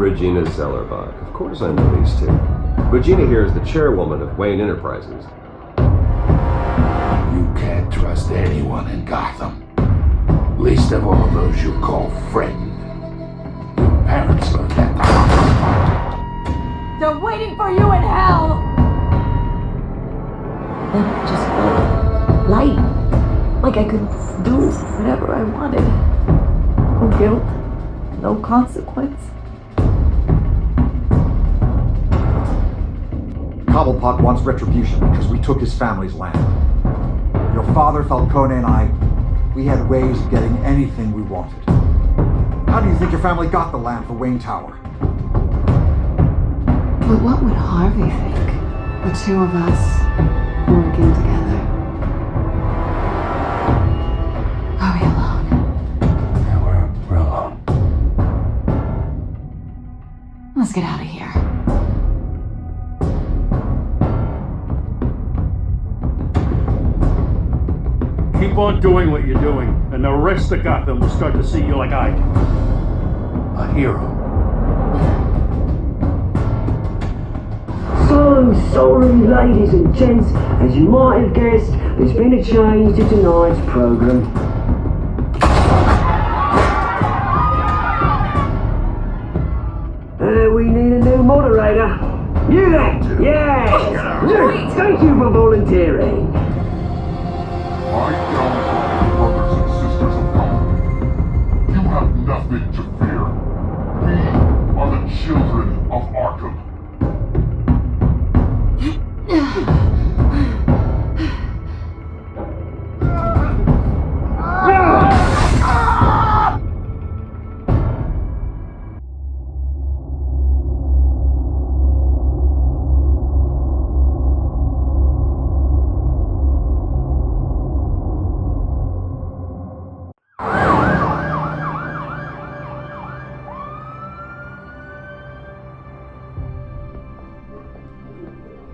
Regina Zellerbach. Of course I know these two. Regina here is the chairwoman of Wayne Enterprises. You can't trust anyone in Gotham. Least of all those you call friend. Your parents learned that the hardest part. They're waiting for you in hell! Then it just felt light. Like I could do whatever I wanted. No guilt. No consequence. Cobblepot wants retribution because we took his family's land. Your father, Falcone, and I, we had ways of getting anything we wanted. How do you think your family got the land for Wayne Tower? But what would Harvey think? The two of us working together. Are we alone? Yeah, we're alone. Let's get out of here. Keep on doing what you're doing, and the rest of Gotham will start to see you like I do. A hero. So sorry, ladies and gents. As you might have guessed, there's been a change to tonight's programme. We need a new moderator. You there? Yes! Thank you for volunteering. My downfall, brothers and sisters of Gotham. You have nothing to fear. We are the children of Arkham.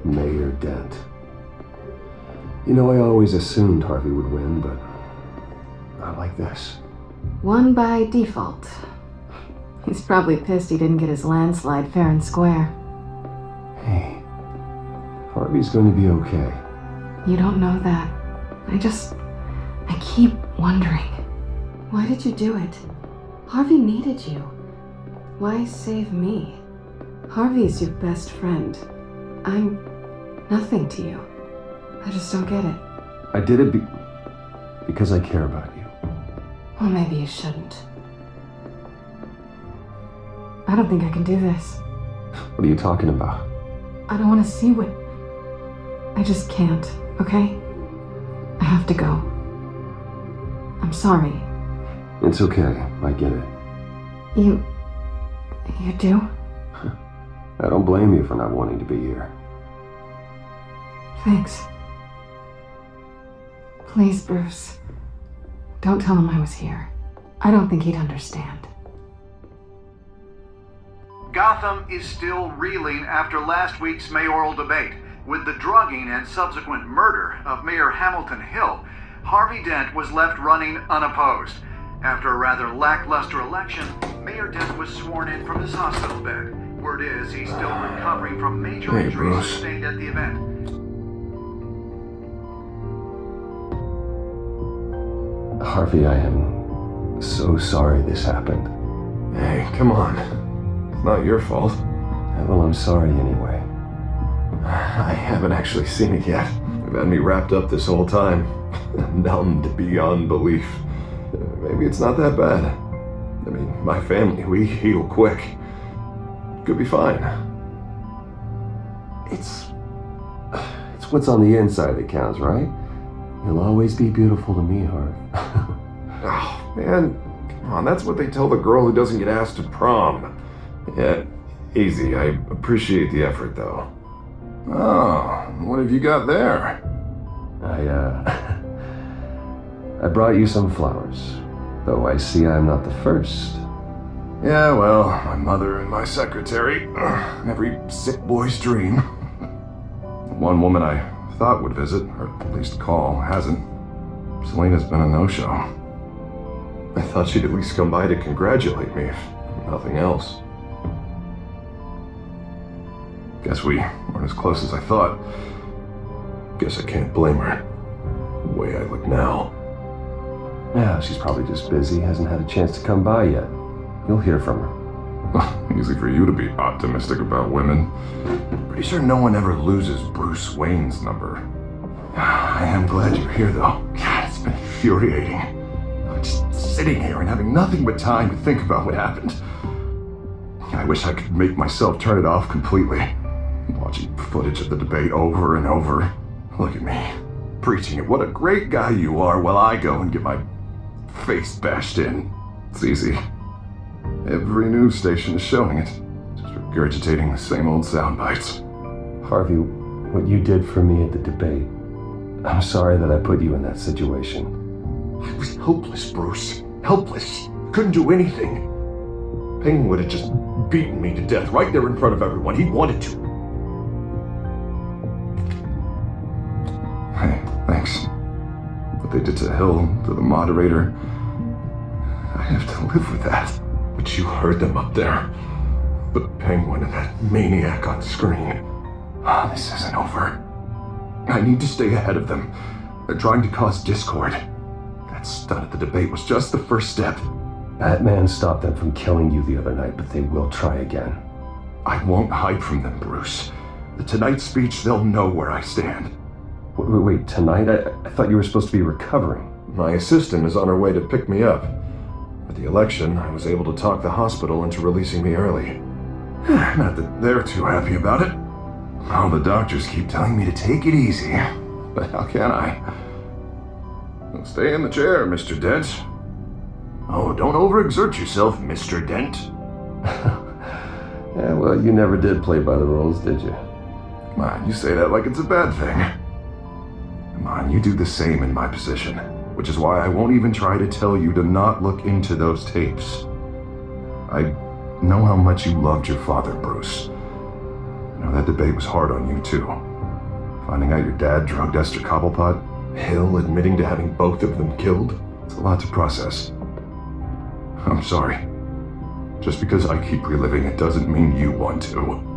Mayor Dent. You know, I always assumed Harvey would win, but not like this. Won by default. He's probably pissed he didn't get his landslide fair and square. Hey, Harvey's going to be okay. You don't know that. I keep wondering. Why did you do it? Harvey needed you. Why save me? Harvey's your best friend. I'm nothing to you. I just don't get it. I did it because I care about you. Well, maybe you shouldn't. I don't think I can do this. What are you talking about? I don't want to see what... I just can't, okay? I have to go. I'm sorry. It's okay. I get it. You do? I don't blame you for not wanting to be here. Thanks. Please, Bruce. Don't tell him I was here. I don't think he'd understand. Gotham is still reeling after last week's mayoral debate. With the drugging and subsequent murder of Mayor Hamilton Hill, Harvey Dent was left running unopposed. After a rather lackluster election, Mayor Dent was sworn in from his hospital bed. Word is he's still recovering from major injuries sustained at the event. Harvey, I am so sorry this happened. Hey, come on. It's not your fault. Well, I'm sorry anyway. I haven't actually seen it yet. You've had me wrapped up this whole time. Numbed beyond belief. Maybe it's not that bad. I mean, my family, we heal quick. Could be fine. It's what's on the inside that counts, right? You'll always be beautiful to me, Harv. Oh, man. Come on, that's what they tell the girl who doesn't get asked to prom. Yeah, easy. I appreciate the effort, though. Oh, what have you got there? I brought you some flowers. Though I see I'm not the first. Yeah, well, my mother and my secretary. Every sick boy's dream. One woman I thought would visit, or at least call, hasn't. Selena's been a no-show. I thought she'd at least come by to congratulate me, if nothing else. Guess we weren't as close as I thought. Guess I can't blame her. The way I look now. Yeah, she's probably just busy, hasn't had a chance to come by yet. You'll hear from her. Easy for you to be optimistic about women. Pretty sure no one ever loses Bruce Wayne's number. I am glad you're here, though. God, it's been infuriating. I'm just sitting here and having nothing but time to think about what happened. I wish I could make myself turn it off completely. Watching footage of the debate over and over. Look at me, preaching at what a great guy you are while I go and get my face bashed in. It's easy. Every news station is showing it. Just regurgitating the same old sound bites. Harvey, what you did for me at the debate, I'm sorry that I put you in that situation. I was helpless, Bruce. Helpless. Couldn't do anything. Penguin would have just beaten me to death right there in front of everyone. He wanted to. Hey, thanks. What they did to Hill, to the moderator, I have to live with that. But you heard them up there. The Penguin and that maniac on screen. This isn't over. I need to stay ahead of them. They're trying to cause discord. That stunt at the debate was just the first step. Batman stopped them from killing you the other night, but they will try again. I won't hide from them, Bruce. The Tonight speech, they'll know where I stand. Wait, tonight? I thought you were supposed to be recovering. My assistant is on her way to pick me up. At the election, I was able to talk the hospital into releasing me early. Not that they're too happy about it. All the doctors keep telling me to take it easy. But how can I? Well, stay in the chair, Mr. Dent. Oh, don't overexert yourself, Mr. Dent. Yeah, well, you never did play by the rules, did you? Come on, you say that like it's a bad thing. Come on, you do the same in my position. Which is why I won't even try to tell you to not look into those tapes. I know how much you loved your father, Bruce. I know that debate was hard on you, too. Finding out your dad drugged Esther Cobblepot, Hill admitting to having both of them killed, it's a lot to process. I'm sorry. Just because I keep reliving it doesn't mean you want to.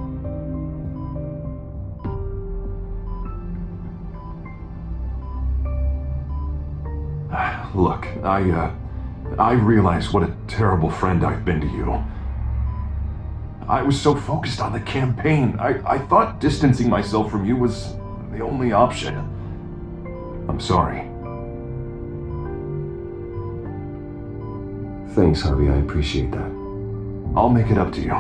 Look, I realize what a terrible friend I've been to you. I was so focused on the campaign. I thought distancing myself from you was the only option. I'm sorry. Thanks, Harvey. I appreciate that. I'll make it up to you.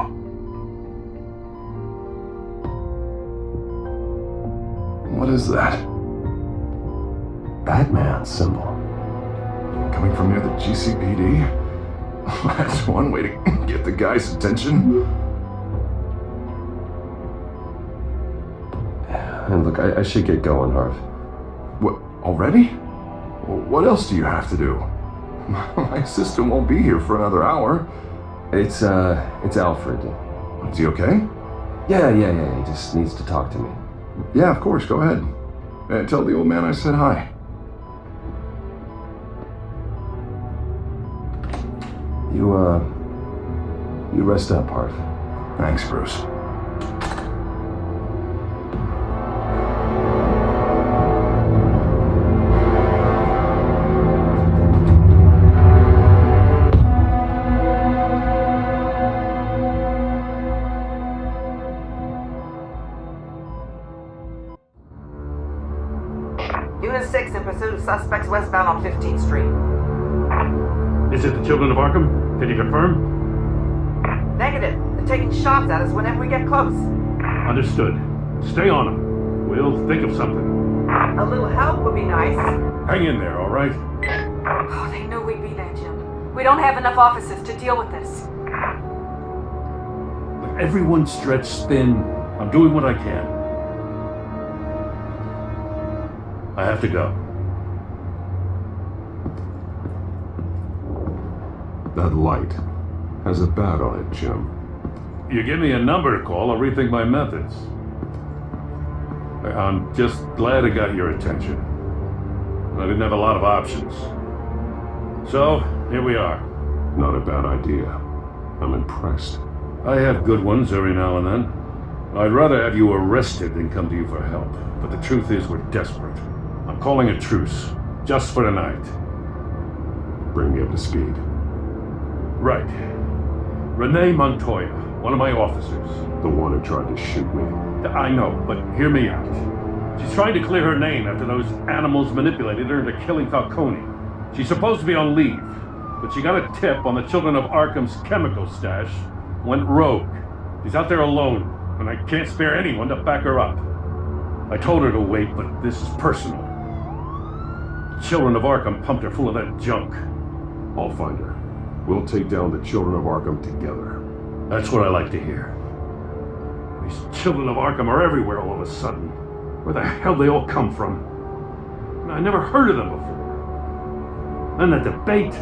What is that? Batman symbol. Coming from near the GCPD? That's one way to get the guy's attention. And look, I should get going, Harv. What, already? What else do you have to do? My assistant won't be here for another hour. It's Alfred. Is he okay? Yeah, he just needs to talk to me. Yeah, of course, go ahead. And tell the old man I said hi. You rest up, Harv. Thanks, Bruce. Unit 6 in pursuit of suspects westbound on 15th Street. Is it the Children of Arkham? Can you confirm? Negative. They're taking shots at us whenever we get close. Understood. Stay on them. We'll think of something. A little help would be nice. Hang in there, all right? Oh, they knew we'd be there, Jim. We don't have enough officers to deal with this. Look, everyone's stretched thin. I'm doing what I can. I have to go. That light has a bat on it, Jim. You give me a number to call, I'll rethink my methods. I'm just glad I got your attention. I didn't have a lot of options. So, here we are. Not a bad idea. I'm impressed. I have good ones every now and then. I'd rather have you arrested than come to you for help. But the truth is we're desperate. I'm calling a truce. Just for tonight. Bring me up to speed. Right. Renee Montoya, one of my officers. The one who tried to shoot me. I know, but hear me out. She's trying to clear her name after those animals manipulated her into killing Falcone. She's supposed to be on leave, but she got a tip on the Children of Arkham's chemical stash, went rogue. She's out there alone, and I can't spare anyone to back her up. I told her to wait, but this is personal. Children of Arkham pumped her full of that junk. I'll find her. We'll take down the Children of Arkham together. That's what I like to hear. These Children of Arkham are everywhere all of a sudden. Where the hell they all come from? I never heard of them before. Then the debate.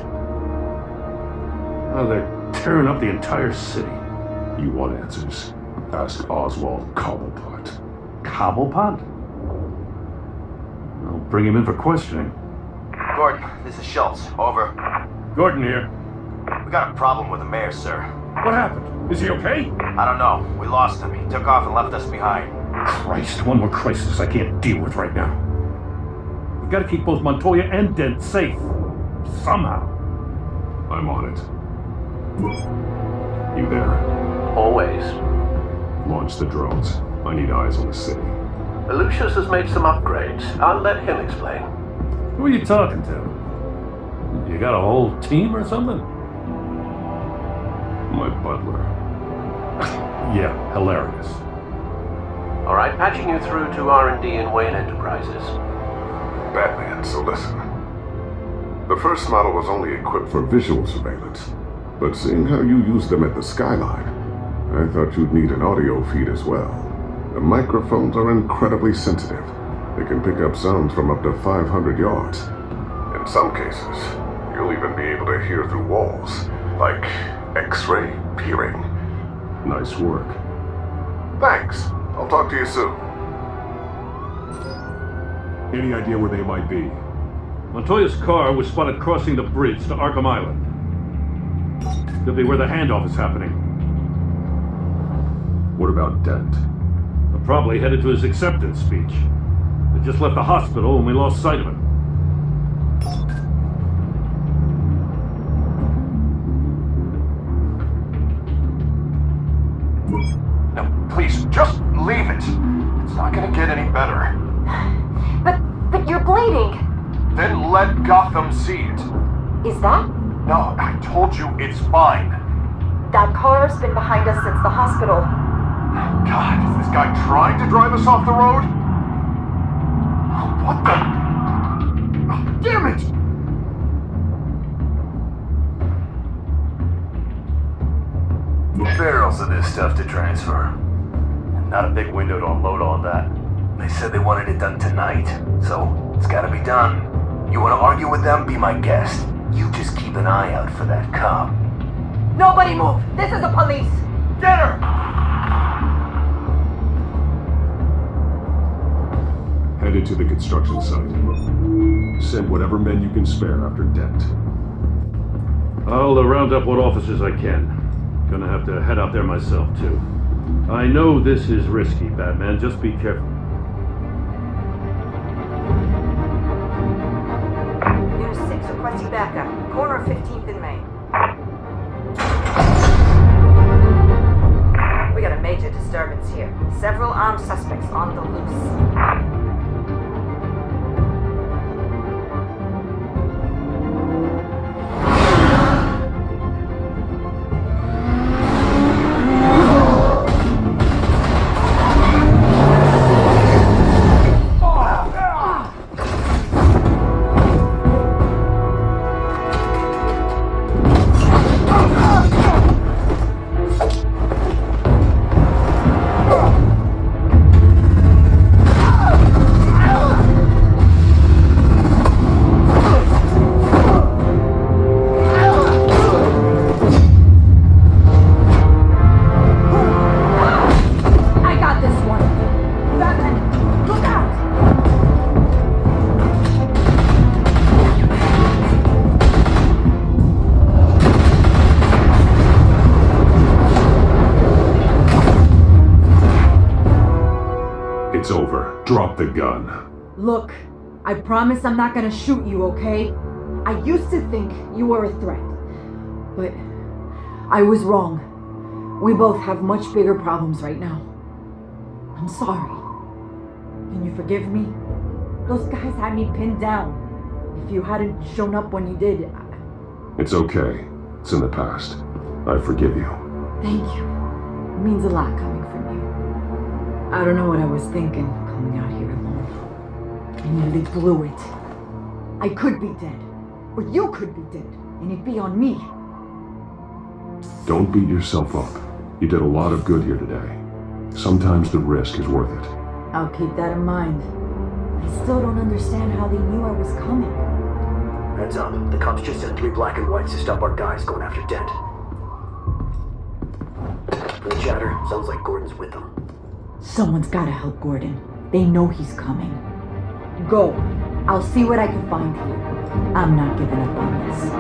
Oh, they're tearing up the entire city. You want answers? Ask Oswald Cobblepot. Cobblepot? I'll bring him in for questioning. Gordon, this is Schultz. Over. Gordon here. We got a problem with the mayor, sir. What happened? Is he okay? I don't know. We lost him. He took off and left us behind. Christ, one more crisis I can't deal with right now. We've got to keep both Montoya and Dent safe. Somehow. I'm on it. You there? Always. Launch the drones. I need eyes on the city. Lucius has made some upgrades. I'll let him explain. Who are you talking to? You got a whole team or something? My butler. Yeah, hilarious. All right, patching you through to R&D in Wayne Enterprises. Batman, so listen. The first model was only equipped for visual surveillance, but seeing how you used them at the Skyline, I thought you'd need an audio feed as well. The microphones are incredibly sensitive. They can pick up sounds from up to 500 yards. In some cases, you'll even be able to hear through walls, like X-ray peering. Nice work. Thanks. I'll talk to you soon. Any idea where they might be? Montoya's car was spotted crossing the bridge to Arkham Island. Could be where the handoff is happening. What about Dent? They're probably headed to his acceptance speech. They just left the hospital and we lost sight of him. No, please, just leave it. It's not gonna get any better. But you're bleeding. Then let Gotham see it. Is that? No, I told you it's fine. That car's been behind us since the hospital. God, is this guy trying to drive us off the road? What the? Oh, damn it! Barrels of this stuff to transfer. And not a big window to unload all that. They said they wanted it done tonight, so it's gotta be done. You wanna argue with them? Be my guest. You just keep an eye out for that cop. Nobody move! This is the police! Get her! Headed to the construction site. Send whatever men you can spare after Dent. I'll round up what officers I can. Gonna have to head out there myself, too. I know this is risky, Batman. Just be careful. Unit 6 requesting backup. Corner of 15th and Main. We got a major disturbance here. Several armed suspects on the loose. It's over. Drop the gun. Look, I promise I'm not gonna shoot you, okay? I used to think you were a threat, but I was wrong. We both have much bigger problems right now. I'm sorry. Can you forgive me? Those guys had me pinned down. If you hadn't shown up when you did, It's okay. It's in the past. I forgive you. Thank you. It means a lot coming from you. I don't know what I was thinking coming out here alone. I nearly blew it. I could be dead. Or you could be dead. And it'd be on me. Don't beat yourself up. You did a lot of good here today. Sometimes the risk is worth it. I'll keep that in mind. I still don't understand how they knew I was coming. Heads up. The cops just sent 3 black and whites to stop our guys going after Dent. From the chatter, sounds like Gordon's with them. Someone's gotta help Gordon. They know he's coming. Go. I'll see what I can find here. I'm not giving up on this.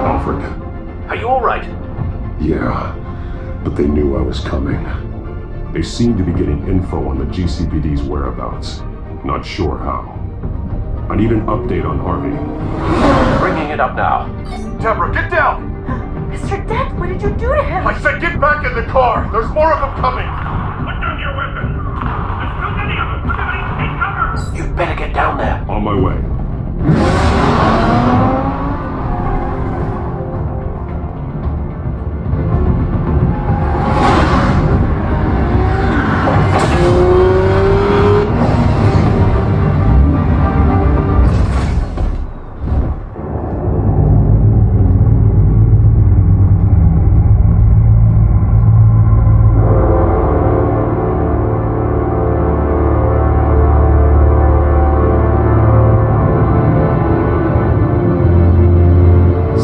Alfred. Are you alright? Yeah, but they knew I was coming. They seem to be getting info on the GCPD's whereabouts. Not sure how. I need an update on Harvey. Bringing it up now. Deborah, get down! Mr. Dent, what did you do to him? I said get back in the car! There's more of them coming! Put down your weapon! There's too many of them! Somebody take cover! You'd better get down there. On my way.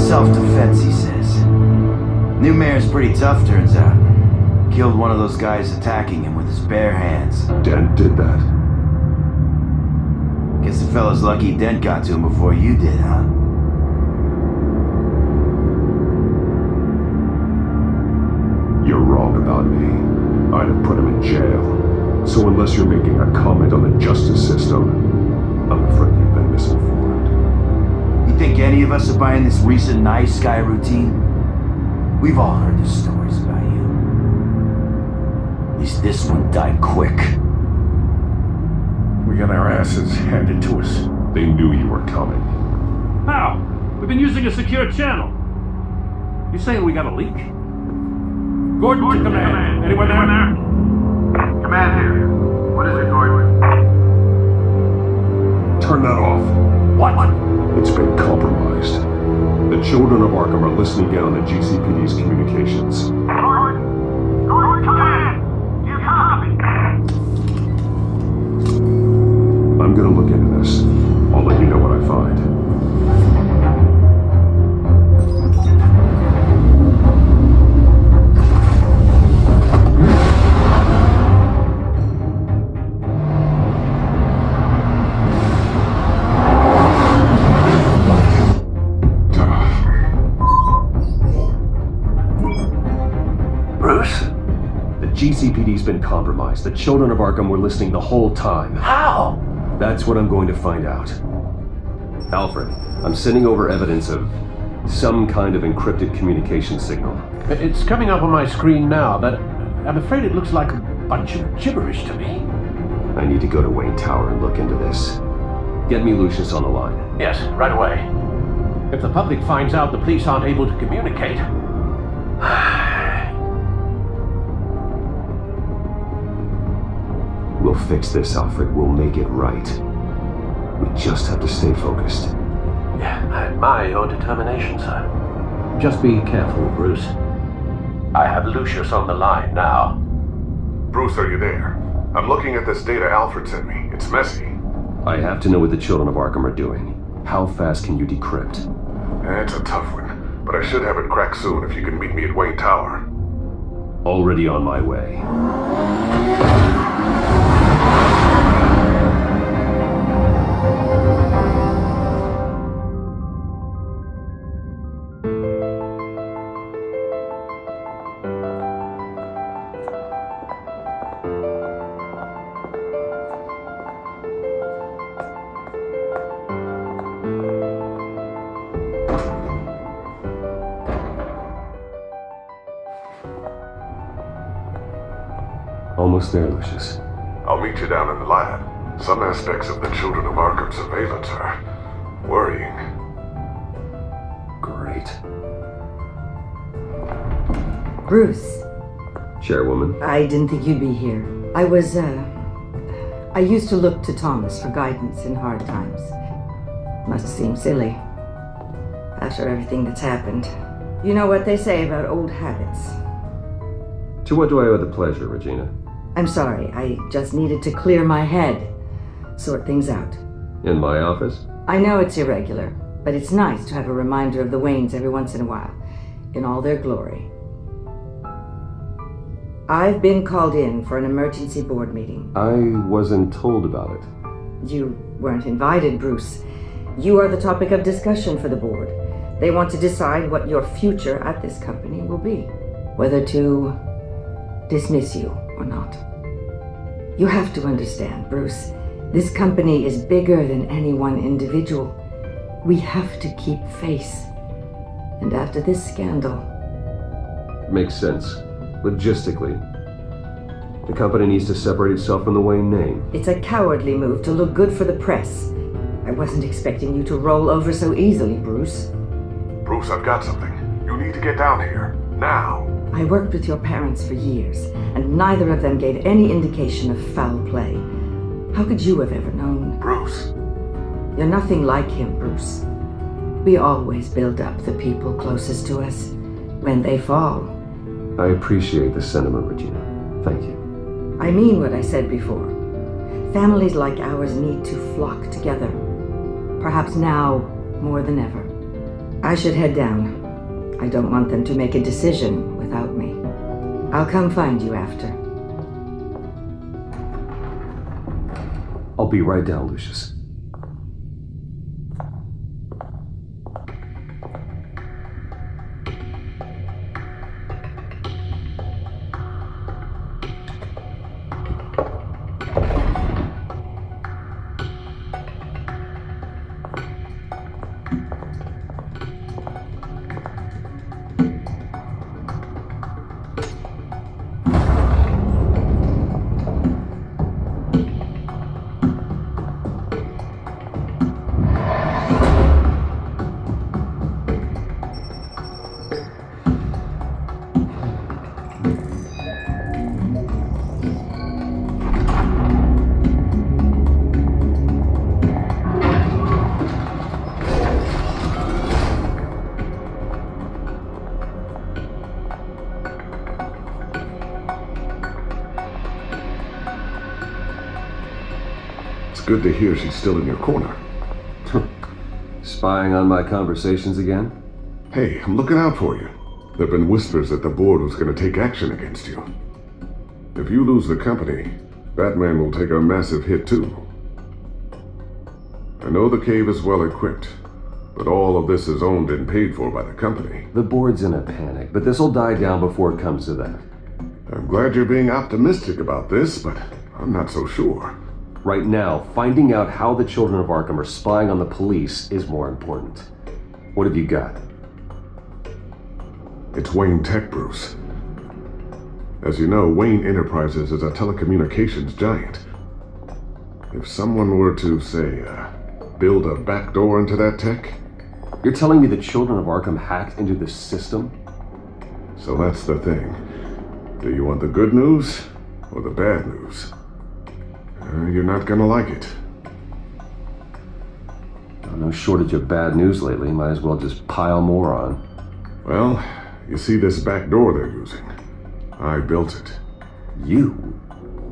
Self-defense, he says. New mayor's pretty tough, turns out. Killed one of those guys attacking him with his bare hands. Dent did that. Guess the fella's lucky Dent got to him before you did, huh? You're wrong about me. I'd have put him in jail. So unless you're making a comment on the justice system, I'm afraid you've been misinformed. You think any of us are buying this recent night sky routine? We've all heard the stories about you. At least this one died quick. We got our asses handed to us. They knew you were coming. How? We've been using a secure channel. You saying we got a leak? Gordon to command. Anyone there? Command here. What is it, Gordon? Turn that off. What? It's been compromised. The children of Arkham are listening in on the GCPD's communications. Gordon, command! You copy? I'm gonna look into this. I'll let you know what I find. GCPD's been compromised. The children of Arkham were listening the whole time. How? That's what I'm going to find out. Alfred, I'm sending over evidence of some kind of encrypted communication signal. It's coming up on my screen now, but I'm afraid it looks like a bunch of gibberish to me. I need to go to Wayne Tower and look into this. Get me Lucius on the line. Yes, right away. If the public finds out the police aren't able to communicate... We'll fix this, Alfred. We'll make it right. We just have to stay focused. Yeah, I admire your determination, sir. Just be careful, Bruce. I have Lucius on the line now. Bruce, are you there? I'm looking at this data Alfred sent me. It's messy. I have to know what the children of Arkham are doing. How fast can you decrypt? That's a tough one, but I should have it cracked soon if you can meet me at Wayne Tower. Already on my way. almost there, Lucius. I'll meet you down in the lab. Some aspects of the Children of Arkham surveillance are worrying. Great. Bruce. Chairwoman. I didn't think you'd be here. I used to look to Thomas for guidance in hard times. Must seem silly. After everything that's happened. You know what they say about old habits. To what do I owe the pleasure, Regina? I'm sorry, I just needed to clear my head. Sort things out. In my office? I know it's irregular, but it's nice to have a reminder of the Waynes every once in a while, in all their glory. I've been called in for an emergency board meeting. I wasn't told about it. You weren't invited, Bruce. You are the topic of discussion for the board. They want to decide what your future at this company will be. Whether to dismiss you or not. You have to understand, Bruce. This company is bigger than any one individual. We have to keep face. And after this scandal... Makes sense. Logistically. The company needs to separate itself from the Wayne name. It's a cowardly move to look good for the press. I wasn't expecting you to roll over so easily, Bruce. Bruce, I've got something. You need to get down here. Now. I worked with your parents for years, and neither of them gave any indication of foul play. How could you have ever known? Bruce. You're nothing like him, Bruce. We always build up the people closest to us when they fall. I appreciate the sentiment, Regina. Thank you. I mean what I said before. Families like ours need to flock together. Perhaps now more than ever. I should head down. I don't want them to make a decision without me. I'll come find you after. I'll be right down, Lucius. Good to hear she's still in your corner. Spying on my conversations again? Hey, I'm looking out for you. There have been whispers that the board was going to take action against you. If you lose the company, Batman will take a massive hit too. I know the cave is well equipped, but all of this is owned and paid for by the company. The board's in a panic, but this'll die down before it comes to that. I'm glad you're being optimistic about this, but I'm not so sure. Right now, finding out how the Children of Arkham are spying on the police is more important. What have you got? It's Wayne Tech, Bruce. As you know, Wayne Enterprises is a telecommunications giant. If someone were to, say, build a backdoor into that tech... You're telling me the Children of Arkham hacked into the system? So that's the thing. Do you want the good news or the bad news? You're not gonna like it. No shortage of bad news lately. Might as well just pile more on. Well, you see this back door they're using? I built it. You?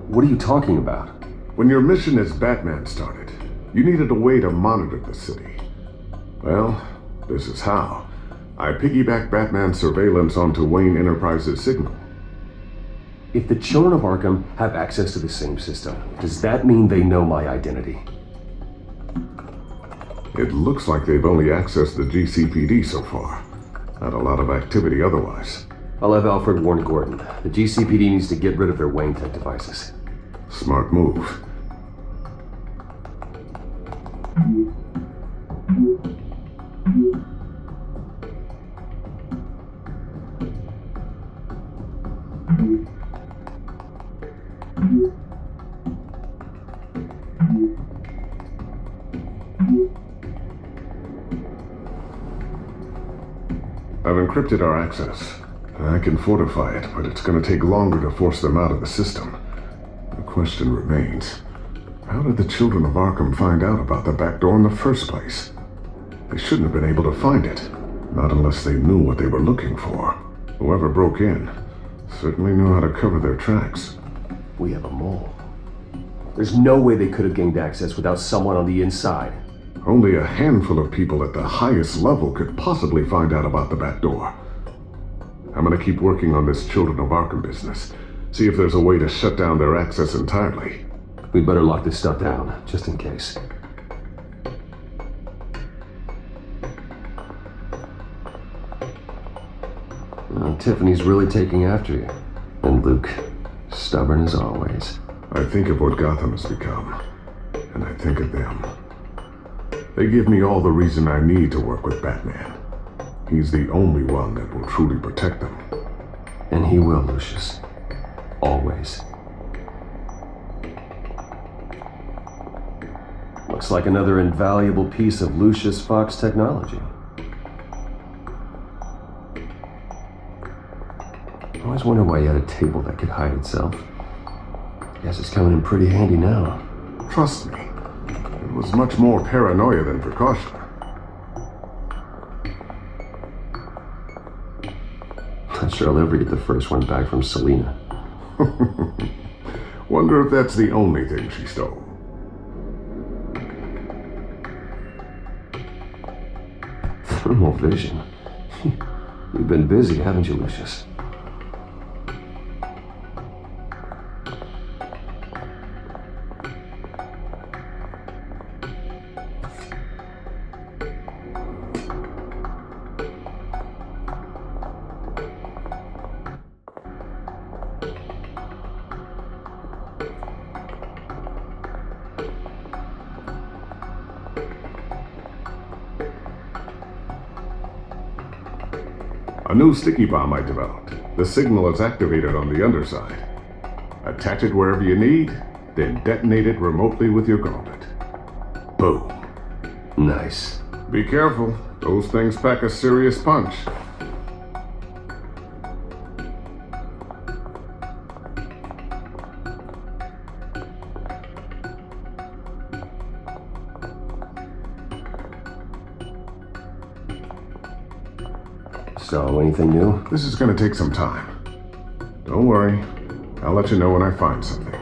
What are you talking about? When your mission as Batman started, you needed a way to monitor the city. Well, this is how. I piggybacked Batman's surveillance onto Wayne Enterprises' signal. If the Children of Arkham have access to the same system, does that mean they know my identity? It looks like they've only accessed the GCPD so far. Not a lot of activity otherwise. I'll have Alfred warn Gordon. The GCPD needs to get rid of their Wayne Tech devices. Smart move. I've encrypted our access. I can fortify it, but it's going to take longer to force them out of the system. The question remains, how did the children of Arkham find out about the back door in the first place? They shouldn't have been able to find it, not unless they knew what they were looking for. Whoever broke in certainly knew how to cover their tracks. We have a mole. There's no way they could have gained access without someone on the inside. Only a handful of people at the highest level could possibly find out about the back door. I'm gonna keep working on this Children of Arkham business. See if there's a way to shut down their access entirely. We better lock this stuff down, just in case. Well, Tiffany's really taking after you. And Luke, stubborn as always. I think of what Gotham has become, and I think of them. They give me all the reason I need to work with Batman. He's the only one that will truly protect them. And he will, Lucius. Always. Looks like another invaluable piece of Lucius Fox technology. I always wondered why you had a table that could hide itself. Guess it's coming in pretty handy now. Trust me, it was much more paranoia than precaution. Not sure I'll ever get the first one back from Selina. Wonder if that's the only thing she stole. Thermal vision. You've been busy, haven't you, Lucius? A new sticky bomb I developed. The signal is activated on the underside. Attach it wherever you need, then detonate it remotely with your gauntlet. Boom. Nice. Be careful. Those things pack a serious punch. So, anything new? This is going to take some time. Don't worry. I'll let you know when I find something.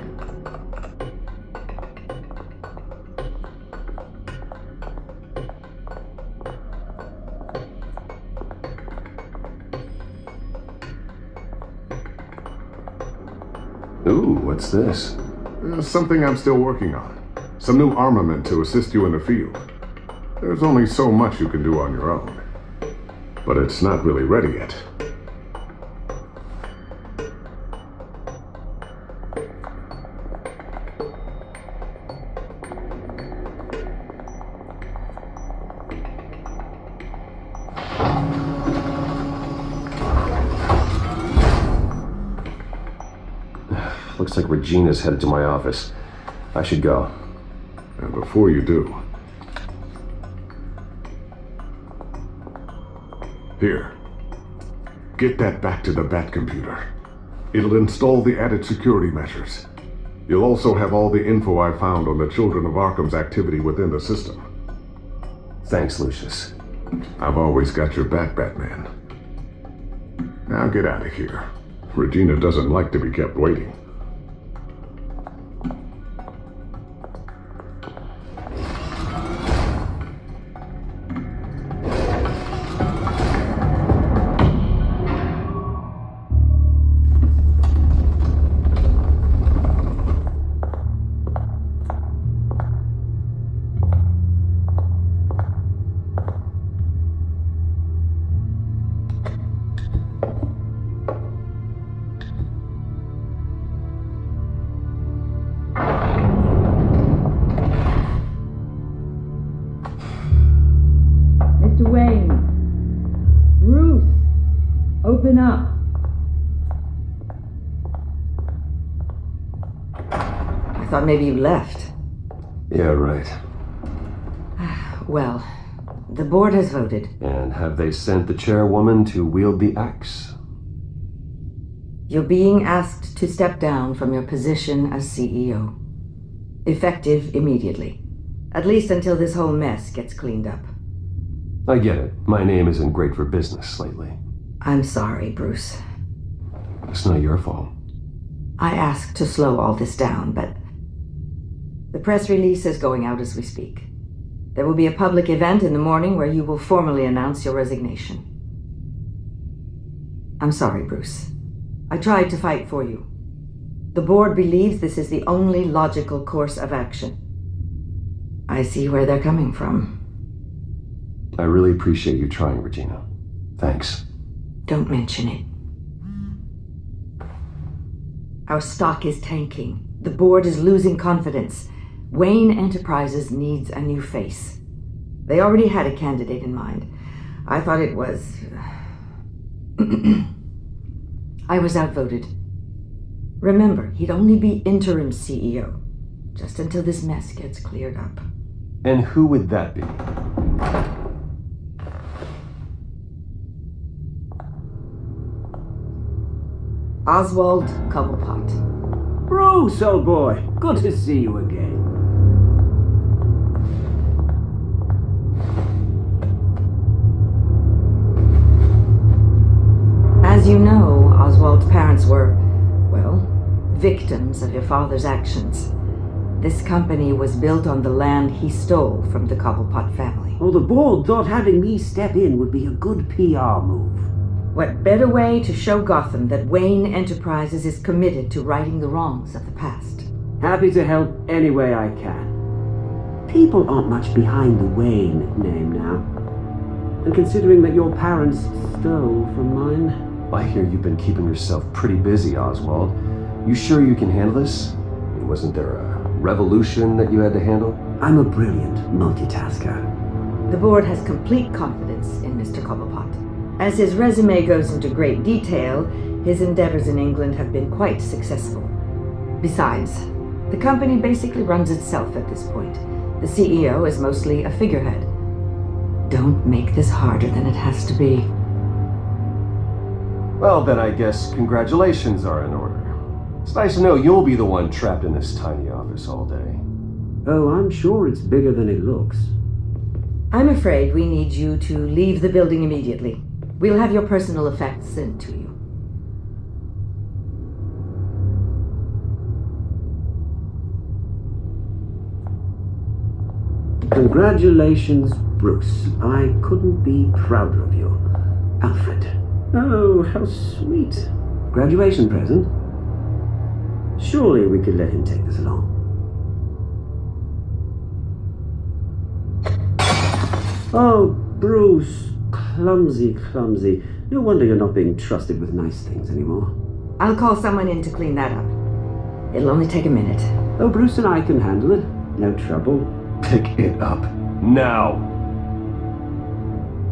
Ooh, what's this? Something I'm still working on. Some new armament to assist you in the field. There's only so much you can do on your own. But it's not really ready yet. Looks like Regina's headed to my office. I should go. And before you do... Here. Get that back to the Bat computer. It'll install the added security measures. You'll also have all the info I found on the Children of Arkham's activity within the system. Thanks, Lucius. I've always got your back, Batman. Now get out of here. Regina doesn't like to be kept waiting. Open up. I thought maybe you left. Yeah, right. Well, The board has voted. And have they sent the chairwoman to wield the axe? You're being asked to step down from your position as CEO. Effective immediately. At least until this whole mess gets cleaned up. I get it. My name isn't great for business lately. I'm sorry, Bruce. It's not your fault. I asked to slow all this down, but the press release is going out as we speak. There will be a public event in the morning where you will formally announce your resignation. I'm sorry, Bruce. I tried to fight for you. The board believes this is the only logical course of action. I see where they're coming from. I really appreciate you trying, Regina. Thanks. Don't mention it. Our stock is tanking. The board is losing confidence. Wayne Enterprises needs a new face. They already had a candidate in mind. I thought it was... I was outvoted. Remember, he'd only be interim CEO, just until this mess gets cleared up. And who would that be? Oswald Cobblepot. Bruce, old boy. Good to see you again. As you know, Oswald's parents were, well, victims of your father's actions. This company was built on the land he stole from the Cobblepot family. Well, the board thought having me step in would be a good PR move. What better way to show Gotham that Wayne Enterprises is committed to righting the wrongs of the past? Happy to help any way I can. People aren't much behind the Wayne name now. And considering that your parents stole from mine... I hear you've been keeping yourself pretty busy, Oswald. You sure you can handle this? Wasn't there a revolution that you had to handle? I'm a brilliant multitasker. The board has complete confidence in Mr. Cobblepot. As his resume goes into great detail, his endeavors in England have been quite successful. Besides, the company basically runs itself at this point. The CEO is mostly a figurehead. Don't make this harder than it has to be. Well, then I guess congratulations are in order. It's nice to know you'll be the one trapped in this tiny office all day. Oh, I'm sure it's bigger than it looks. I'm afraid we need you to leave the building immediately. We'll have your personal effects sent to you. Congratulations, Bruce. I couldn't be prouder of you. Alfred. Oh, how sweet. Graduation present? Surely we could let him take this along. Oh, Bruce. Clumsy, clumsy. No wonder you're not being trusted with nice things anymore. I'll call someone in to clean that up. It'll only take a minute. Oh, Bruce and I can handle it. No trouble. Pick it up. Now!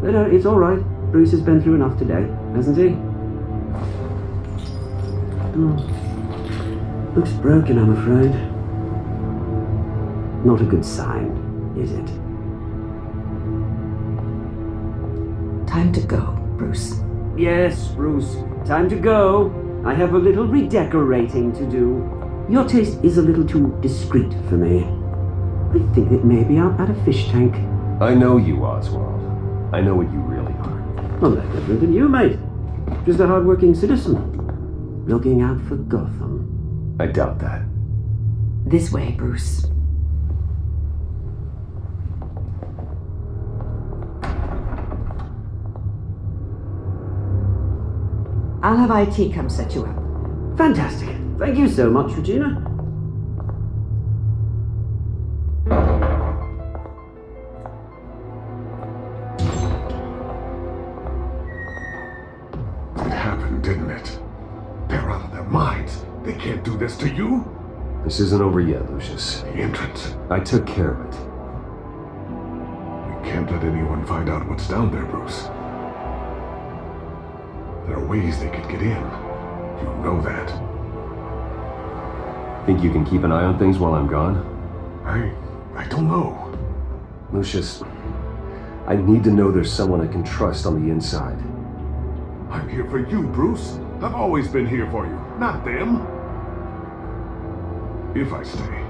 But it's all right. Bruce has been through enough today, hasn't he? Oh. Looks broken, I'm afraid. Not a good sign, is it? Time to go, Bruce. Yes, Bruce. Time to go. I have a little redecorating to do. Your taste is a little too discreet for me. I think that maybe I'm at a fish tank. I know you, Oswald. I know what you really are. Well, no different than you, mate. Just a hard-working citizen. Looking out for Gotham. I doubt that. This way, Bruce. I'll have IT come set you up. Fantastic. Thank you so much, Regina. It happened, didn't it? They're out of their minds. They can't do this to you. This isn't over yet, Lucius. The entrance. I took care of it. We can't let anyone find out what's down there, Bruce. There are ways they could get in. You know that. Think you can keep an eye on things while I'm gone? I don't know. Lucius, I need to know there's someone I can trust on the inside. I'm here for you, Bruce. I've always been here for you, not them. If I stay,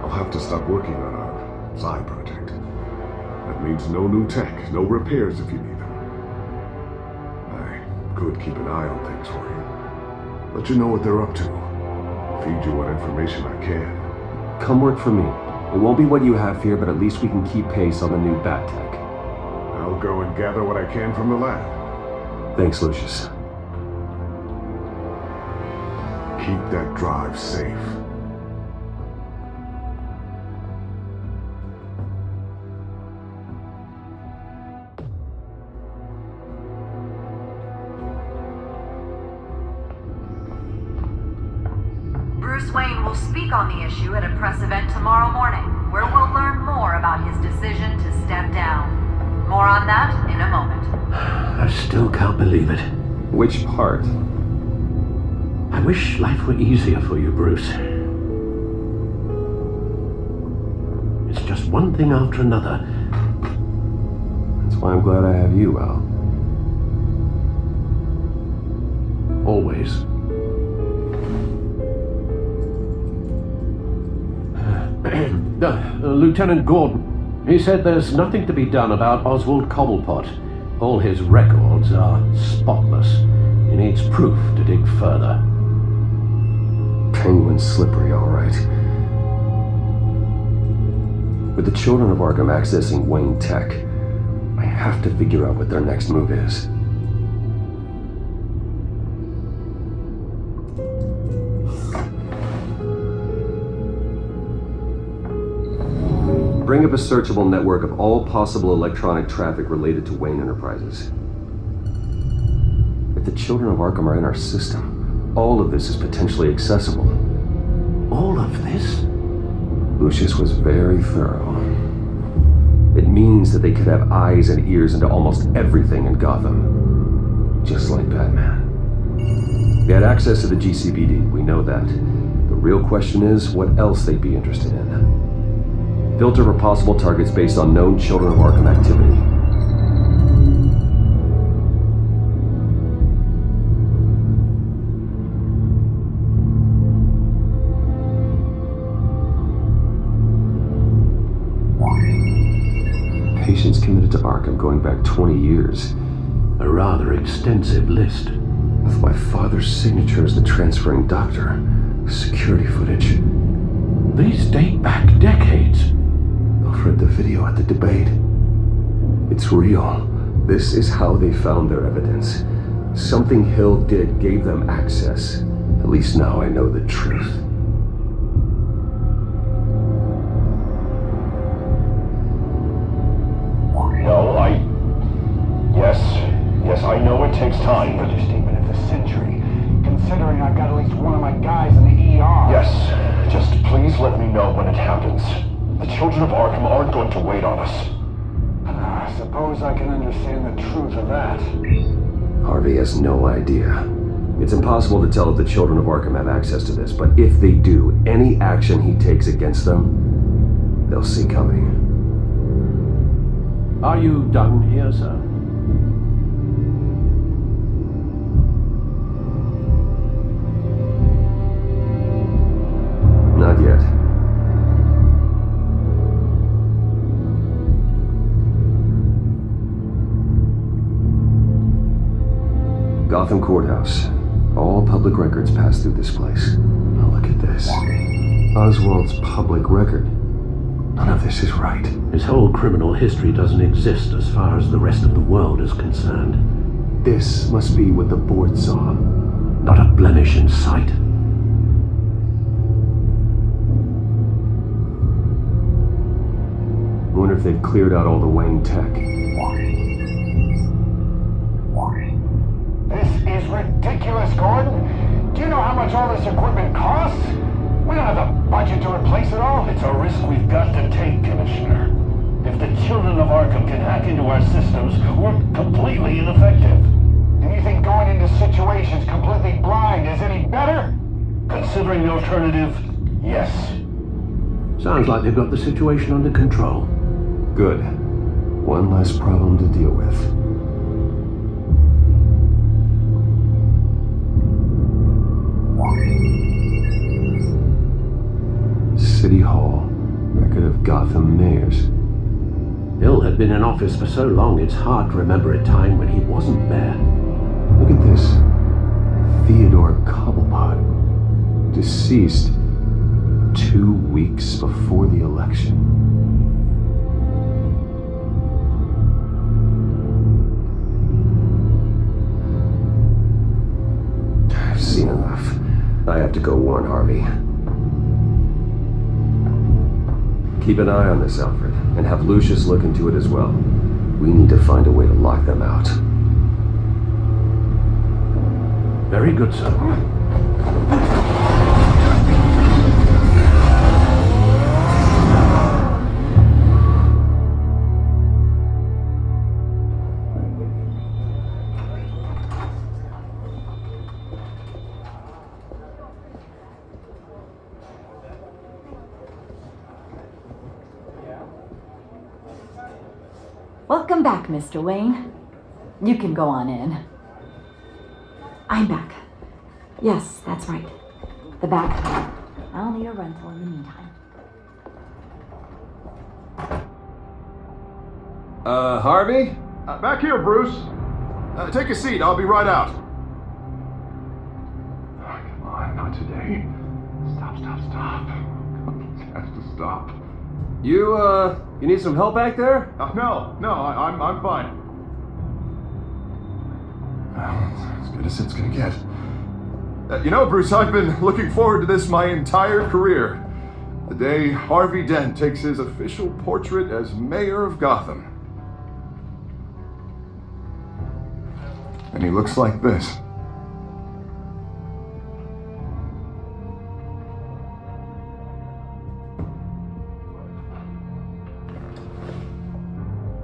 I'll have to stop working on our side project. That means no new tech, no repairs if you need them. I could keep an eye on things for you. Let you know what they're up to. Feed you what information I can. Come work for me. It won't be what you have here, but at least we can keep pace on the new bat tech. I'll go and gather what I can from the lab. Thanks, Lucius. Keep that drive safe. Bruce Wayne will speak on the issue at a press event tomorrow morning, where we'll learn more about his decision to step down. More on that in a moment. I still can't believe it. Which part? I wish life were easier for you, Bruce. It's just one thing after another. That's why I'm glad I have you, Al. Always. Lieutenant Gordon, he said there's nothing to be done about Oswald Cobblepot. All his records are spotless. He needs proof to dig further. Penguin's slippery, all right. With the children of Arkham accessing Wayne Tech, I have to figure out what their next move is. Bring up a searchable network of all possible electronic traffic related to Wayne Enterprises. If the children of Arkham are in our system, all of this is potentially accessible. All of this? Lucius was very thorough. It means that they could have eyes and ears into almost everything in Gotham. Just like Batman. They had access to the GCPD, we know that. The real question is what else they'd be interested in. Filter for possible targets based on known Children of Arkham activity. Patients committed to Arkham going back 20 years. A rather extensive list. With my father's signature as the transferring doctor. Security footage. These date back decades. I've read the video at the debate. It's real. This is how they found their evidence. Something Hill did gave them access. At least now I know the truth. Yes, I know it takes time, but... Understatement of the century, considering I've got at least one of my guys in the ER. Yes, just please let me know when it happens. The children of Arkham aren't going to wait on us. I suppose I can understand the truth of that. Harvey has no idea. It's impossible to tell if the children of Arkham have access to this, but if they do, any action he takes against them, they'll see coming. Are you done here, sir? Not yet. Gotham Courthouse. All public records pass through this place. Now look at this. Oswald's public record. None of this is right. His whole criminal history doesn't exist as far as the rest of the world is concerned. This must be what the board saw. Not a blemish in sight. I wonder if they've cleared out all the Wayne tech. This is ridiculous, Gordon. Do you know how much all this equipment costs? We don't have the budget to replace it all. It's a risk we've got to take, Commissioner. If the children of Arkham can hack into our systems, we're completely ineffective. And you think going into situations completely blind is any better? Considering the alternative, yes. Sounds like they've got the situation under control. Good. One less problem to deal with. City Hall. Record of Gotham mayors. Hill had been in office for so long, it's hard to remember a time when he wasn't mayor. Look at this. Theodore Cobblepot. Deceased 2 weeks before the election. I've seen enough. I have to go warn Harvey. Keep an eye on this, Alfred, and have Lucius look into it as well. We need to find a way to lock them out. Very good, sir. Welcome back, Mr. Wayne. You can go on in. I'm back. Yes, that's right. The back. I'll need a rental in the meantime. Harvey? Back here, Bruce. Take a seat. I'll be right out. Oh, come on, not today. Stop. It has to stop. You need some help back there? No, I'm fine. Well, as good as it's gonna get. Bruce, I've been looking forward to this my entire career. The day Harvey Dent takes his official portrait as mayor of Gotham. And he looks like this.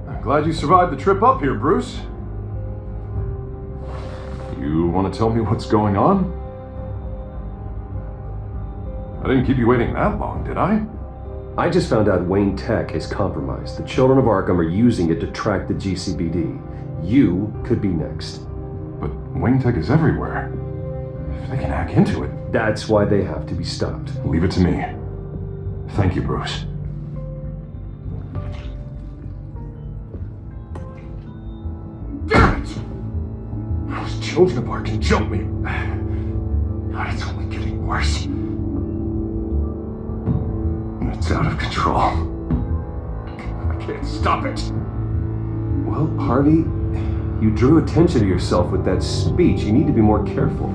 I'm glad you survived the trip up here, Bruce. You want to tell me what's going on? I didn't keep you waiting that long, did I? I just found out Wayne Tech is compromised. The children of Arkham are using it to track the GCPD. You could be next. But Wayne Tech is everywhere. If they can hack into it... That's why they have to be stopped. Leave it to me. Thank you, Bruce. Damn it! Those children of Arkham jumped me. God, it's only getting worse. It's out of control. I can't stop it. Well, Harvey, you drew attention to yourself with that speech. You need to be more careful.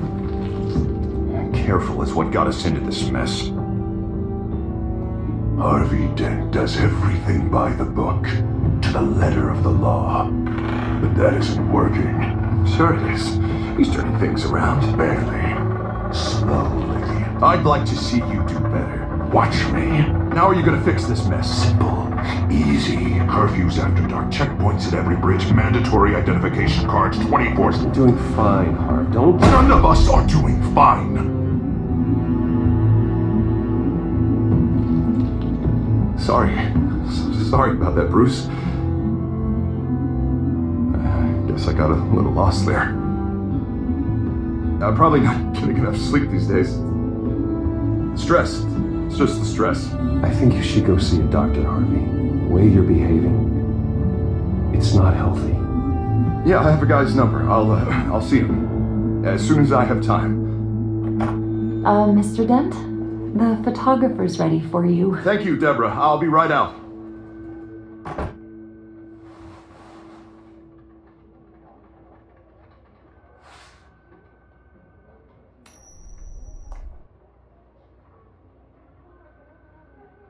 Careful is what got us into this mess. Harvey Dent does everything by the book, to the letter of the law. But that isn't working. Sure it is. He's turning things around. Barely. Slowly. I'd like to see you do better. Watch me. How are you going to fix this mess? Simple. Easy. Curfews after dark. Checkpoints at every bridge. Mandatory identification cards. 24/7. You're doing fine, Harv. Don't... None of us are doing fine. Sorry about that, Bruce. I guess I got a little lost there. I'm probably not getting enough sleep these days. Stress. It's just the stress. I think you should go see a doctor, Harvey. The way you're behaving, it's not healthy. Yeah, I have a guy's number. I'll see him as soon as I have time. Mr. Dent, the photographer's ready for you. Thank you, Deborah. I'll be right out.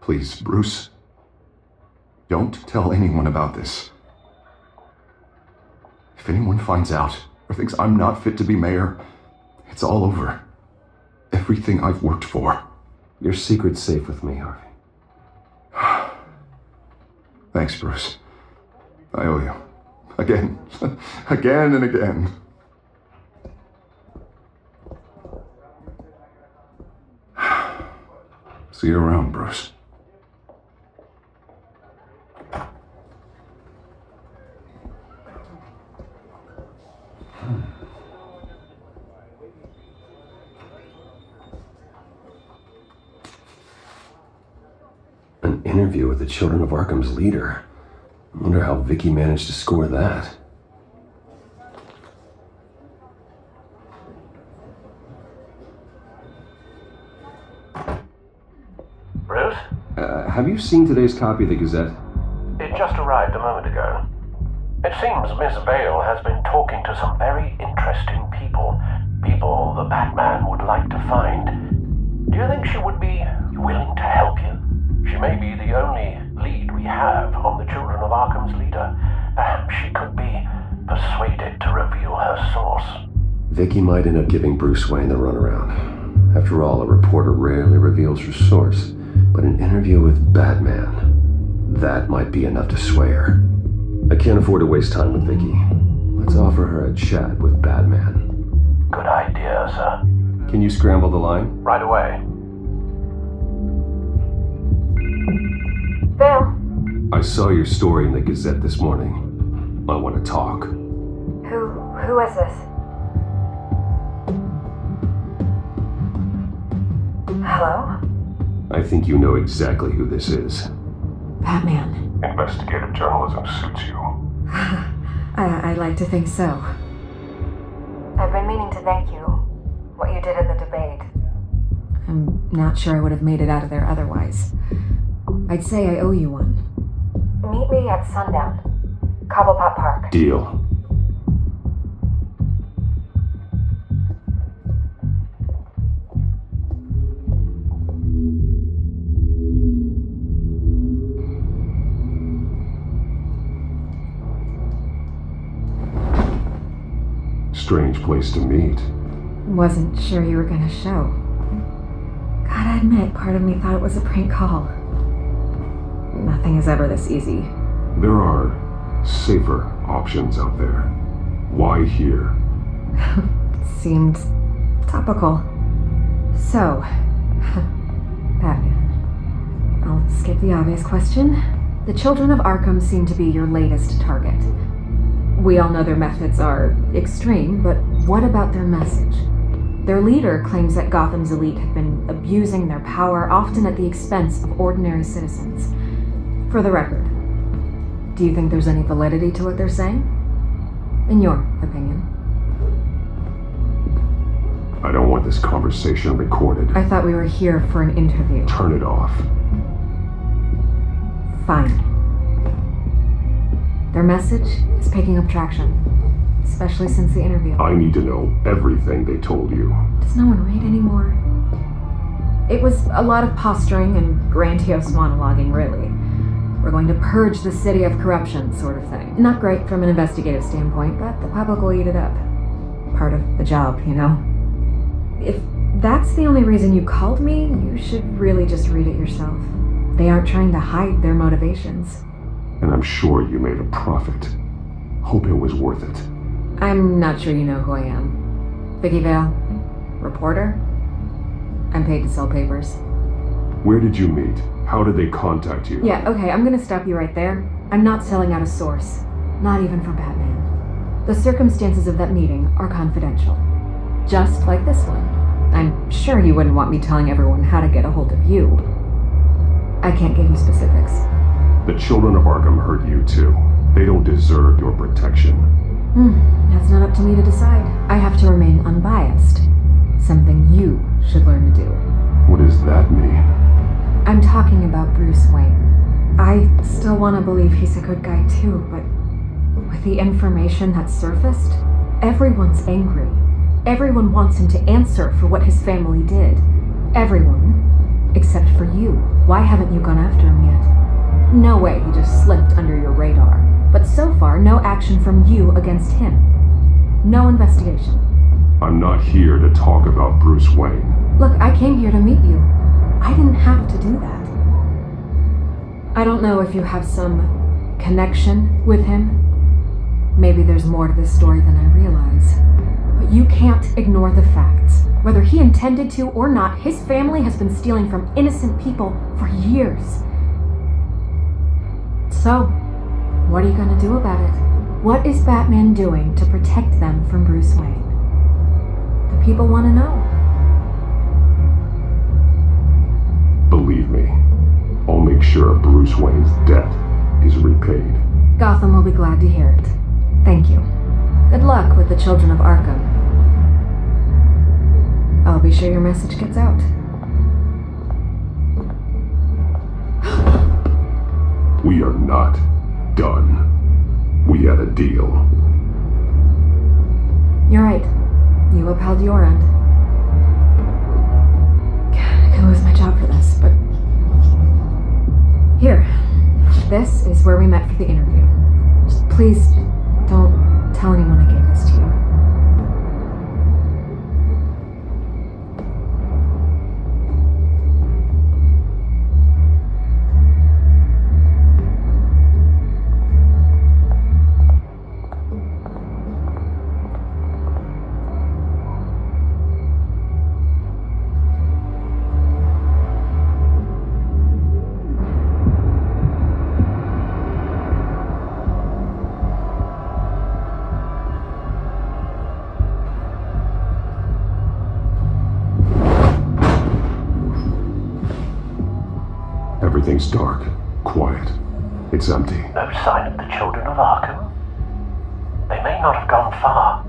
Please, Bruce, don't tell anyone about this. If anyone finds out or thinks I'm not fit to be mayor, it's all over. Everything I've worked for. Your secret's safe with me, Harvey. Thanks, Bruce. I owe you. Again. Again and again. See you around, Bruce. interview with the Children of Arkham's leader. I wonder how Vicky managed to score that. Bruce? Have you seen today's copy of the Gazette? It just arrived a moment ago. It seems Miss Vale has been talking to some very interesting people. People the Batman would like to find. Do you think she would be willing to help you? She may be the only lead we have on the Children of Arkham's leader. Perhaps she could be persuaded to reveal her source. Vicky might end up giving Bruce Wayne the runaround. After all, a reporter rarely reveals her source. But an interview with Batman, that might be enough to sway her. I can't afford to waste time with Vicky. Let's offer her a chat with Batman. Good idea, sir. Can you scramble the line? Right away. Vale. I saw your story in the Gazette this morning. I want to talk. Who is this? Hello? I think you know exactly who this is. Batman. Investigative journalism suits you. I'd like to think so. I've been meaning to thank you. What you did at the debate. I'm not sure I would have made it out of there otherwise. I'd say I owe you one. Meet me at sundown. Cobblepot Park. Deal. Strange place to meet. Wasn't sure you were gonna show. Gotta admit, part of me thought it was a prank call. Nothing is ever this easy. There are safer options out there. Why here? Seemed topical. So, Batman. I'll skip the obvious question. The Children of Arkham seem to be your latest target. We all know their methods are extreme, but what about their message? Their leader claims that Gotham's elite have been abusing their power, often at the expense of ordinary citizens. For the record, do you think there's any validity to what they're saying? In your opinion? I don't want this conversation recorded. I thought we were here for an interview. Turn it off. Fine. Their message is picking up traction, especially since the interview. I need to know everything they told you. Does no one read anymore? It was a lot of posturing and grandiose monologuing, really. We're going to purge the city of corruption, sort of thing. Not great from an investigative standpoint, but the public will eat it up. Part of the job, you know? If that's the only reason you called me, you should really just read it yourself. They aren't trying to hide their motivations. And I'm sure you made a profit. Hope it was worth it. I'm not sure you know who I am. Vicky Vale, reporter. I'm paid to sell papers. Where did you meet? How did they contact you? Yeah, okay, I'm gonna stop you right there. I'm not selling out a source. Not even for Batman. The circumstances of that meeting are confidential. Just like this one. I'm sure you wouldn't want me telling everyone how to get a hold of you. I can't give you specifics. The Children of Arkham heard you too. They don't deserve your protection. That's not up to me to decide. I have to remain unbiased. Something you should learn to do. What does that mean? I'm talking about Bruce Wayne. I still want to believe he's a good guy too, but with the information that's surfaced, everyone's angry. Everyone wants him to answer for what his family did. Everyone, except for you. Why haven't you gone after him yet? No way he just slipped under your radar. But so far, no action from you against him. No investigation. I'm not here to talk about Bruce Wayne. Look, I came here to meet you. I didn't have to do that. I don't know if you have some connection with him. Maybe there's more to this story than I realize. But you can't ignore the facts. Whether he intended to or not, his family has been stealing from innocent people for years. So, what are you gonna do about it? What is Batman doing to protect them from Bruce Wayne? The people want to know. Believe me, I'll make sure Bruce Wayne's debt is repaid. Gotham will be glad to hear it. Thank you. Good luck with the children of Arkham. I'll be sure your message gets out. We are not done. We had a deal. You're right. You upheld your end. God, I could lose my job for this, but... Here. This is where we met for the interview. Just please don't tell anyone I gave this to you. Everything's dark, quiet. It's empty. No sign of the children of Arkham? They may not have gone far.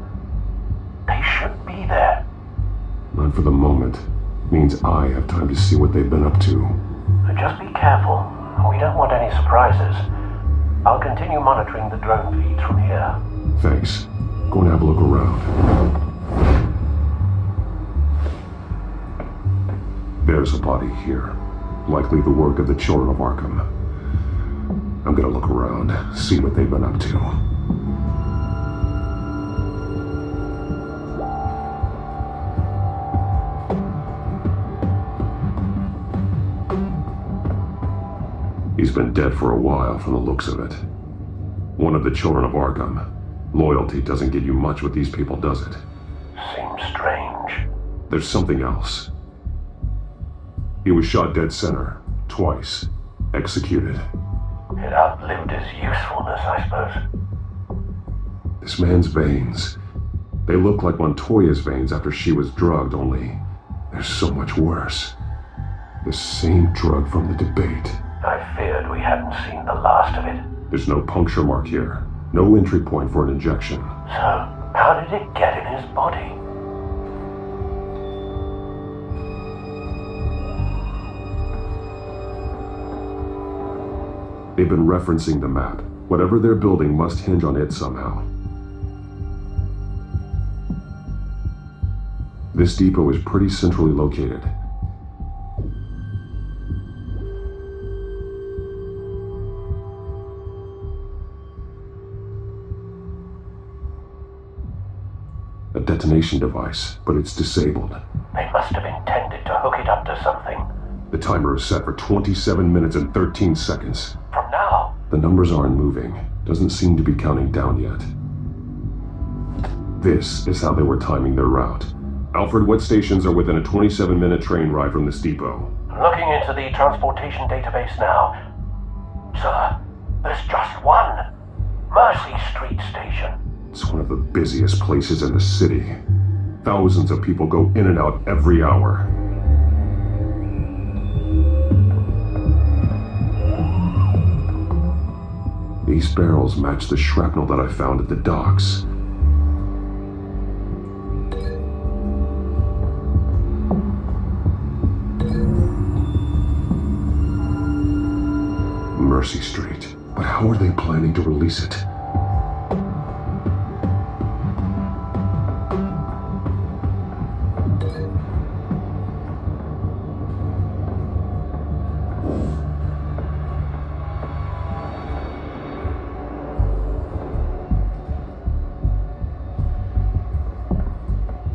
They should be there. Not for the moment. Means I have time to see what they've been up to. Just be careful. We don't want any surprises. I'll continue monitoring the drone feeds from here. Thanks. Go and have a look around. There's a body here. Likely the work of the children of Arkham. I'm gonna look around, see what they've been up to. He's been dead for a while from the looks of it. One of the children of Arkham. Loyalty doesn't get you much with these people, does it? Seems strange. There's something else. He was shot dead center, twice, executed. It outlived his usefulness, I suppose. This man's veins, they look like Montoya's veins after she was drugged, only they're so much worse. The same drug from the debate. I feared we hadn't seen the last of it. There's no puncture mark here, no entry point for an injection. So, how did it get in his body? They've been referencing the map. Whatever they're building must hinge on it somehow. This depot is pretty centrally located. A detonation device, but it's disabled. They must have intended to hook it up to something. The timer is set for 27 minutes and 13 seconds. From now? The numbers aren't moving. Doesn't seem to be counting down yet. This is how they were timing their route. Alfred, what stations are within a 27-minute train ride from this depot? Looking into the transportation database now. Sir, there's just one. Mercy Street Station. It's one of the busiest places in the city. Thousands of people go in and out every hour. These barrels match the shrapnel that I found at the docks. Mercy Street. But how are they planning to release it?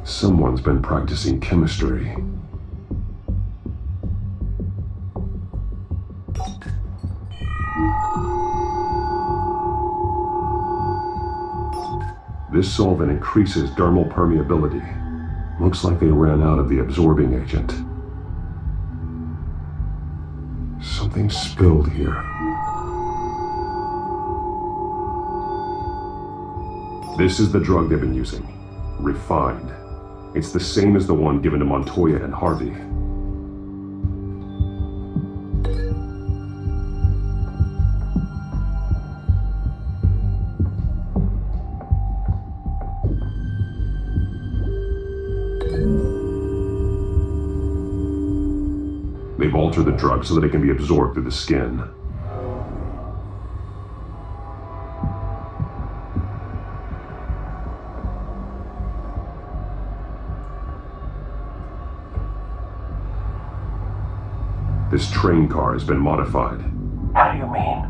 Someone's been practicing chemistry. This solvent increases dermal permeability. Looks like they ran out of the absorbing agent. Something spilled here. This is the drug they've been using. Refined. It's the same as the one given to Montoya and Harvey. they've altered the drug so that it can be absorbed through the skin. This train car has been modified. How do you mean?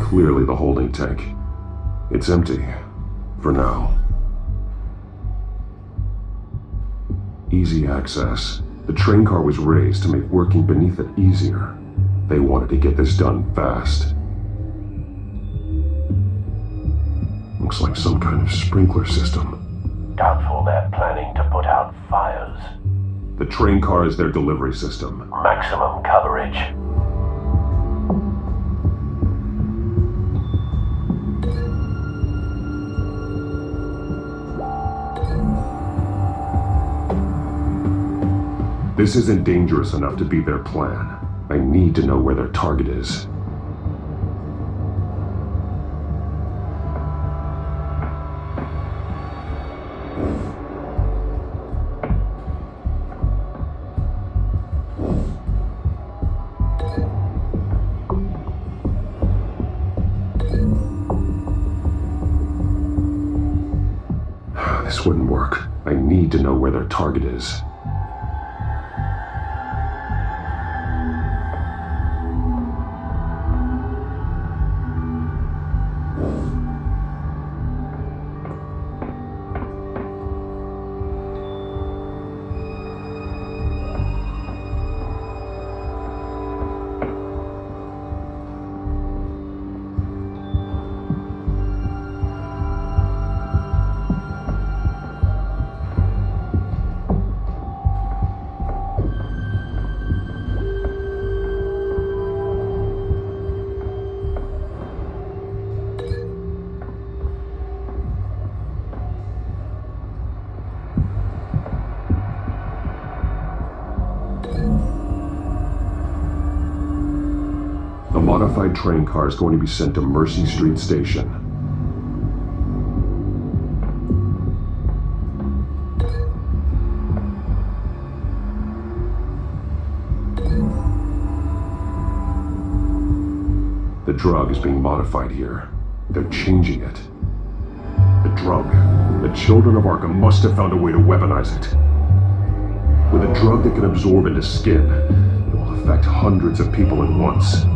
Clearly the holding tank. It's empty. For now. Easy access. The train car was raised to make working beneath it easier. They wanted to get this done fast. Looks like some kind of sprinkler system. Doubtful they're planning to put out fires. The train car is their delivery system. Maximum coverage. This isn't dangerous enough to be their plan. I need to know where their target is. This wouldn't work. I need to know where their target is. The modified train car is going to be sent to Mercy Street Station. The drug is being modified here. They're changing it. The drug. The children of Arkham must have found a way to weaponize it. With a drug that can absorb into skin, it will affect hundreds of people at once.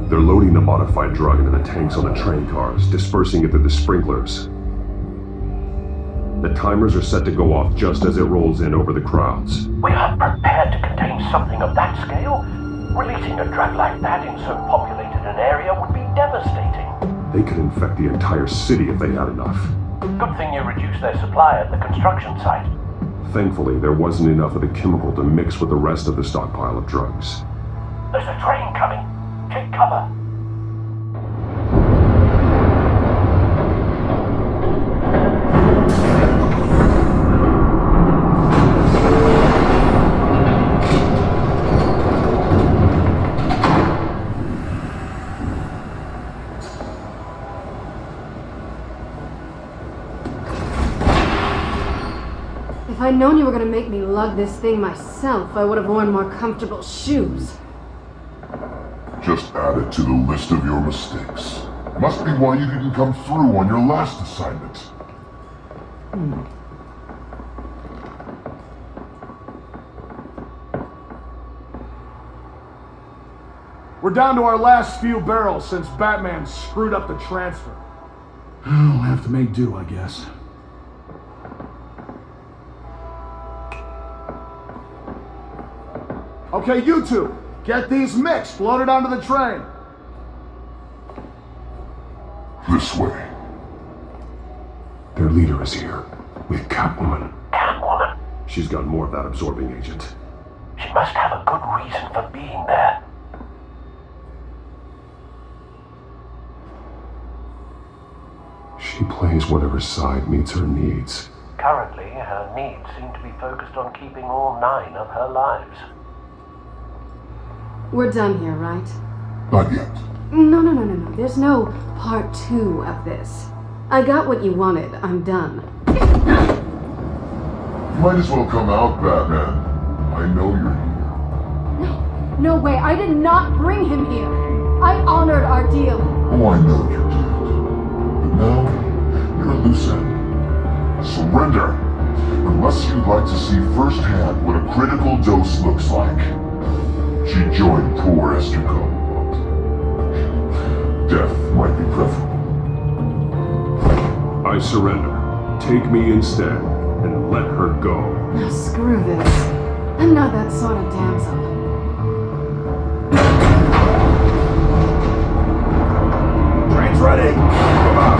They're loading the modified drug into the tanks on the train cars, dispersing it through the sprinklers. The timers are set to go off just as it rolls in over the crowds. We aren't prepared to contain something of that scale. Releasing a drug like that in so populated an area would be devastating. They could infect the entire city if they had enough. Good thing you reduced their supply at the construction site. Thankfully, there wasn't enough of the chemical to mix with the rest of the stockpile of drugs. There's a train coming. Take cover. If I'd known you were gonna make me lug this thing myself, I would have worn more comfortable shoes. Just add it to the list of your mistakes. Must be why you didn't come through on your last assignment. We're down to our last few barrels since Batman screwed up the transfer. We'll have to make do, I guess. Okay, you two, get these mixed, loaded onto the train. This way. Their leader is here, with Catwoman. Catwoman? She's got more of that absorbing agent. She must have a good reason for being there. She plays whatever side meets her needs. Currently, her needs seem to be focused on keeping all 9 of her lives. We're done here, right? Not yet. No. There's no part 2 of this. I got what you wanted. I'm done. Might as well come out, Batman. I know you're here. No way, I did not bring him here. I honored our deal. Oh, I know you did. But now, you're a loose end. Surrender, unless you'd like to see firsthand what a critical dose looks like. She joined poor Esther Cobblepot. Death might be preferable. I surrender. Take me instead, and let her go. Now screw this. I'm not that sort of damsel. Train's ready! Come on!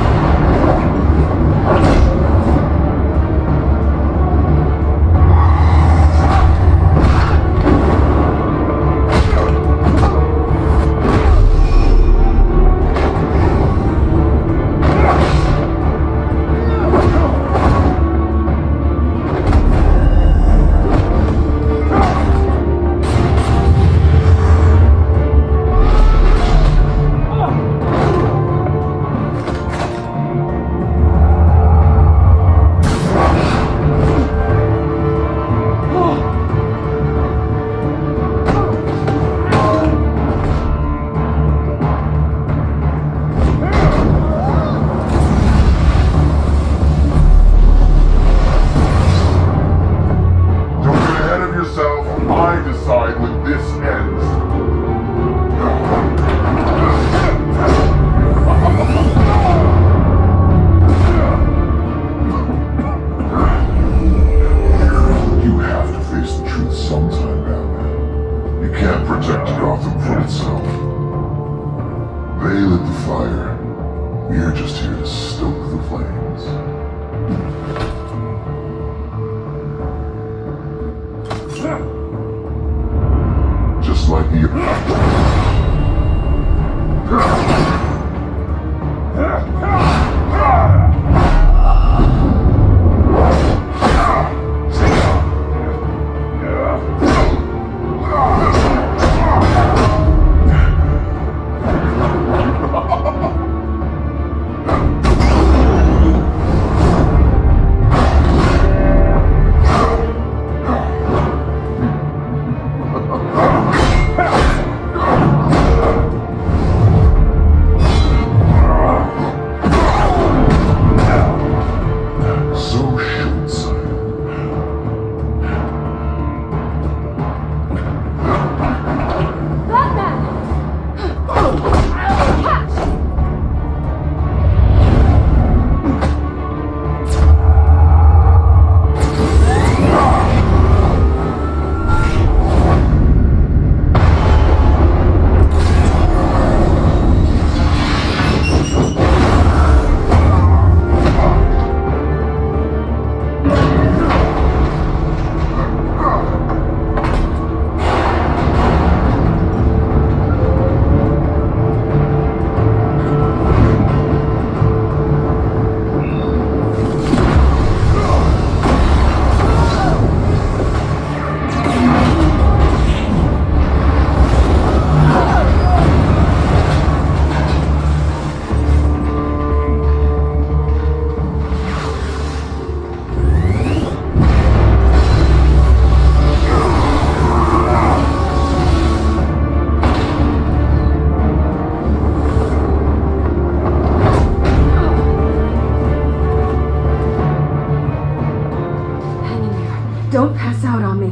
Don't pass out on me.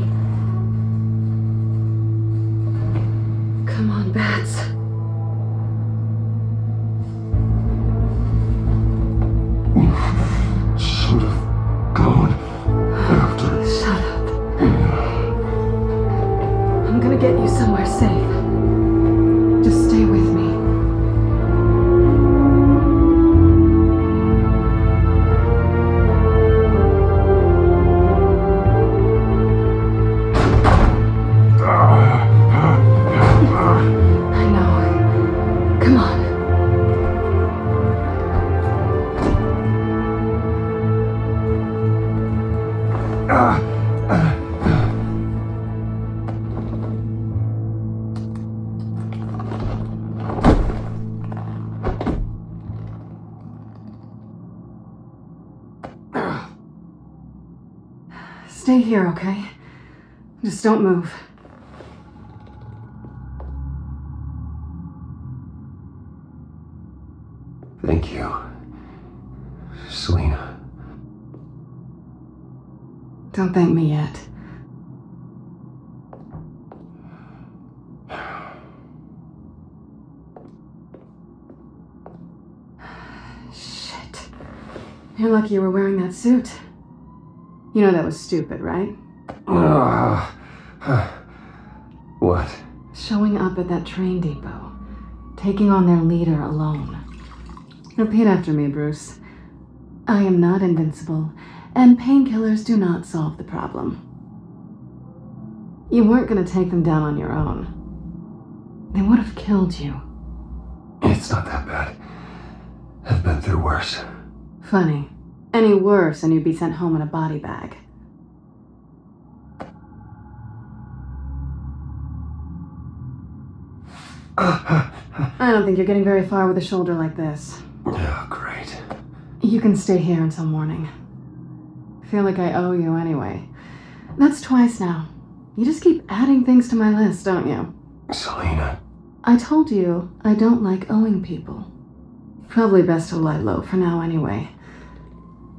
Come on, Bats. Should have gone after. Shut up. I'm gonna get you somewhere safe. Just stay with me. Stay here, okay? Just don't move. Thank you, Selena. Don't thank me yet. Shit. You're lucky you were wearing that suit. You know that was stupid, right? What? Showing up at that train depot. Taking on their leader alone. Repeat after me, Bruce. I am not invincible, and painkillers do not solve the problem. You weren't going to take them down on your own. They would have killed you. It's not that bad. I've been through worse. Funny. Any worse and you'd be sent home in a body bag. I don't think you're getting very far with a shoulder like this. Oh, great. You can stay here until morning. I feel like I owe you anyway. That's twice now. You just keep adding things to my list, don't you? Selena. I told you I don't like owing people. Probably best to lie low for now anyway.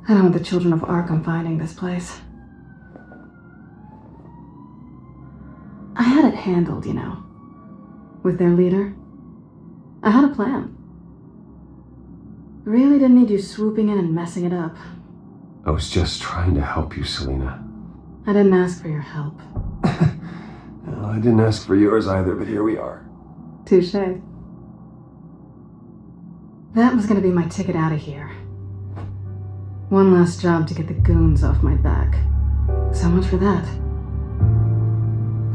I don't want the children of Arkham finding this place. I had it handled, you know. With their leader. I had a plan. Really didn't need you swooping in and messing it up. I was just trying to help you, Selena. I didn't ask for your help. Well, I didn't ask for yours either, but here we are. Touché. That was gonna be my ticket out of here. One last job to get the goons off my back. So much for that.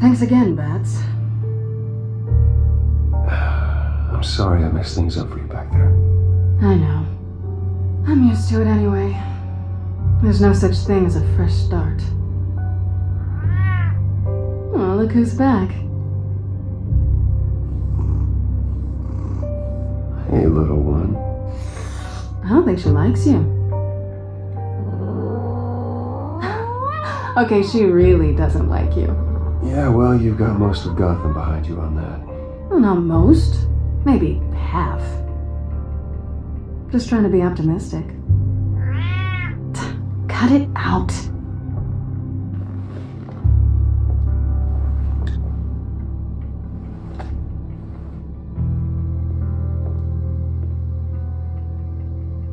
Thanks again, Bats. I'm sorry I messed things up for you back there. I know. I'm used to it anyway. There's no such thing as a fresh start. Oh, look who's back. Hey, little one. I don't think she likes you. Okay, she really doesn't like you. Yeah, well, you've got most of Gotham behind you on that. Well, not most. Maybe half. Just trying to be optimistic. Cut it out.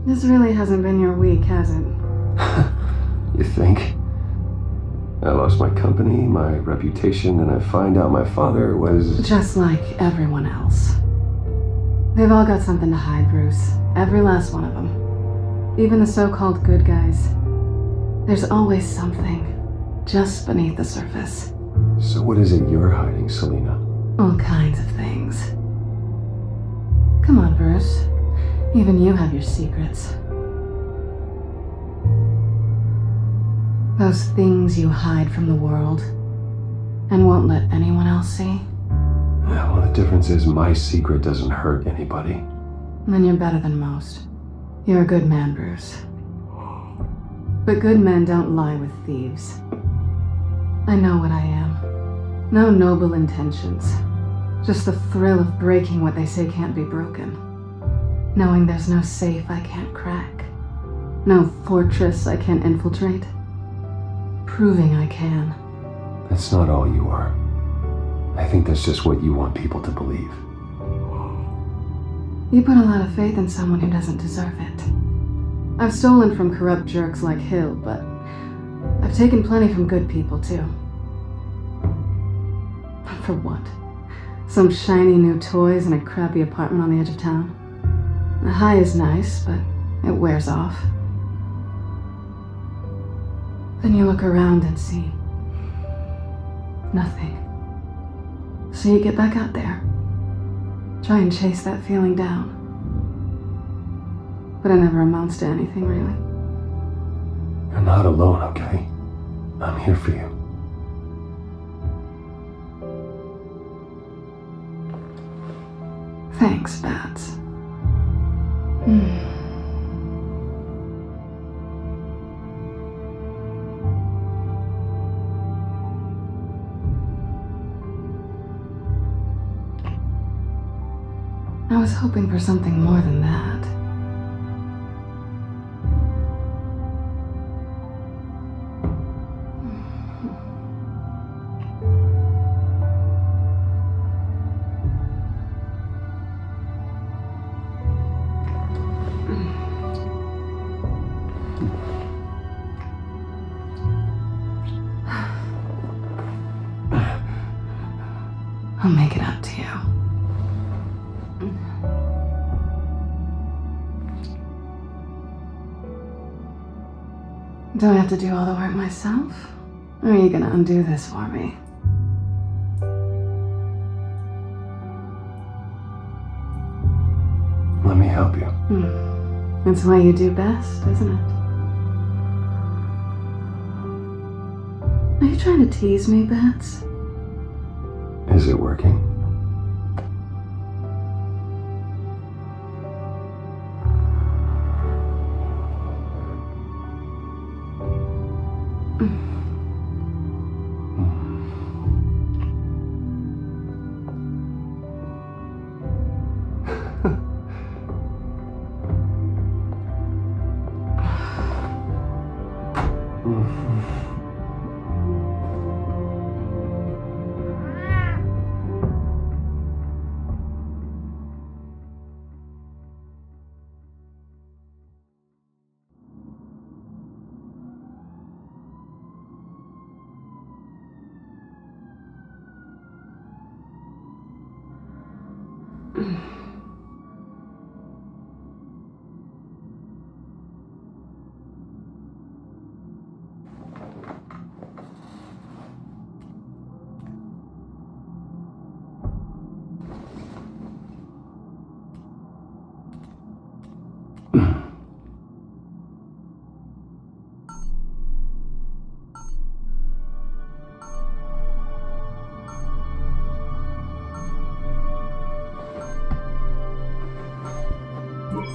This really hasn't been your week, has it? You think? I lost my company, my reputation, and I find out my father was... Just like everyone else. They've all got something to hide, Bruce. Every last one of them. Even the so-called good guys. There's always something just beneath the surface. So what is it you're hiding, Selena? All kinds of things. Come on, Bruce. Even you have your secrets. Those things you hide from the world and won't let anyone else see. Yeah, well, the difference is my secret doesn't hurt anybody. Then you're better than most. You're a good man, Bruce. But good men don't lie with thieves. I know what I am. No noble intentions. Just the thrill of breaking what they say can't be broken. Knowing there's no safe I can't crack. No fortress I can't infiltrate. Proving I can. That's not all you are. I think that's just what you want people to believe. You put a lot of faith in someone who doesn't deserve it. I've stolen from corrupt jerks like Hill, but I've taken plenty from good people too. For what? Some shiny new toys in a crappy apartment on the edge of town? The high is nice, but it wears off. Then you look around and see nothing. So you get back out there. Try and chase that feeling down. But it never amounts to anything, really. You're not alone, okay? I'm here for you. Thanks, Bats. I was hoping for something more than that. I'll make it up to you. Do I have to do all the work myself? Or are you gonna undo this for me? Let me help you. It's what you do best, isn't it? Are you trying to tease me, Bats? Is it working?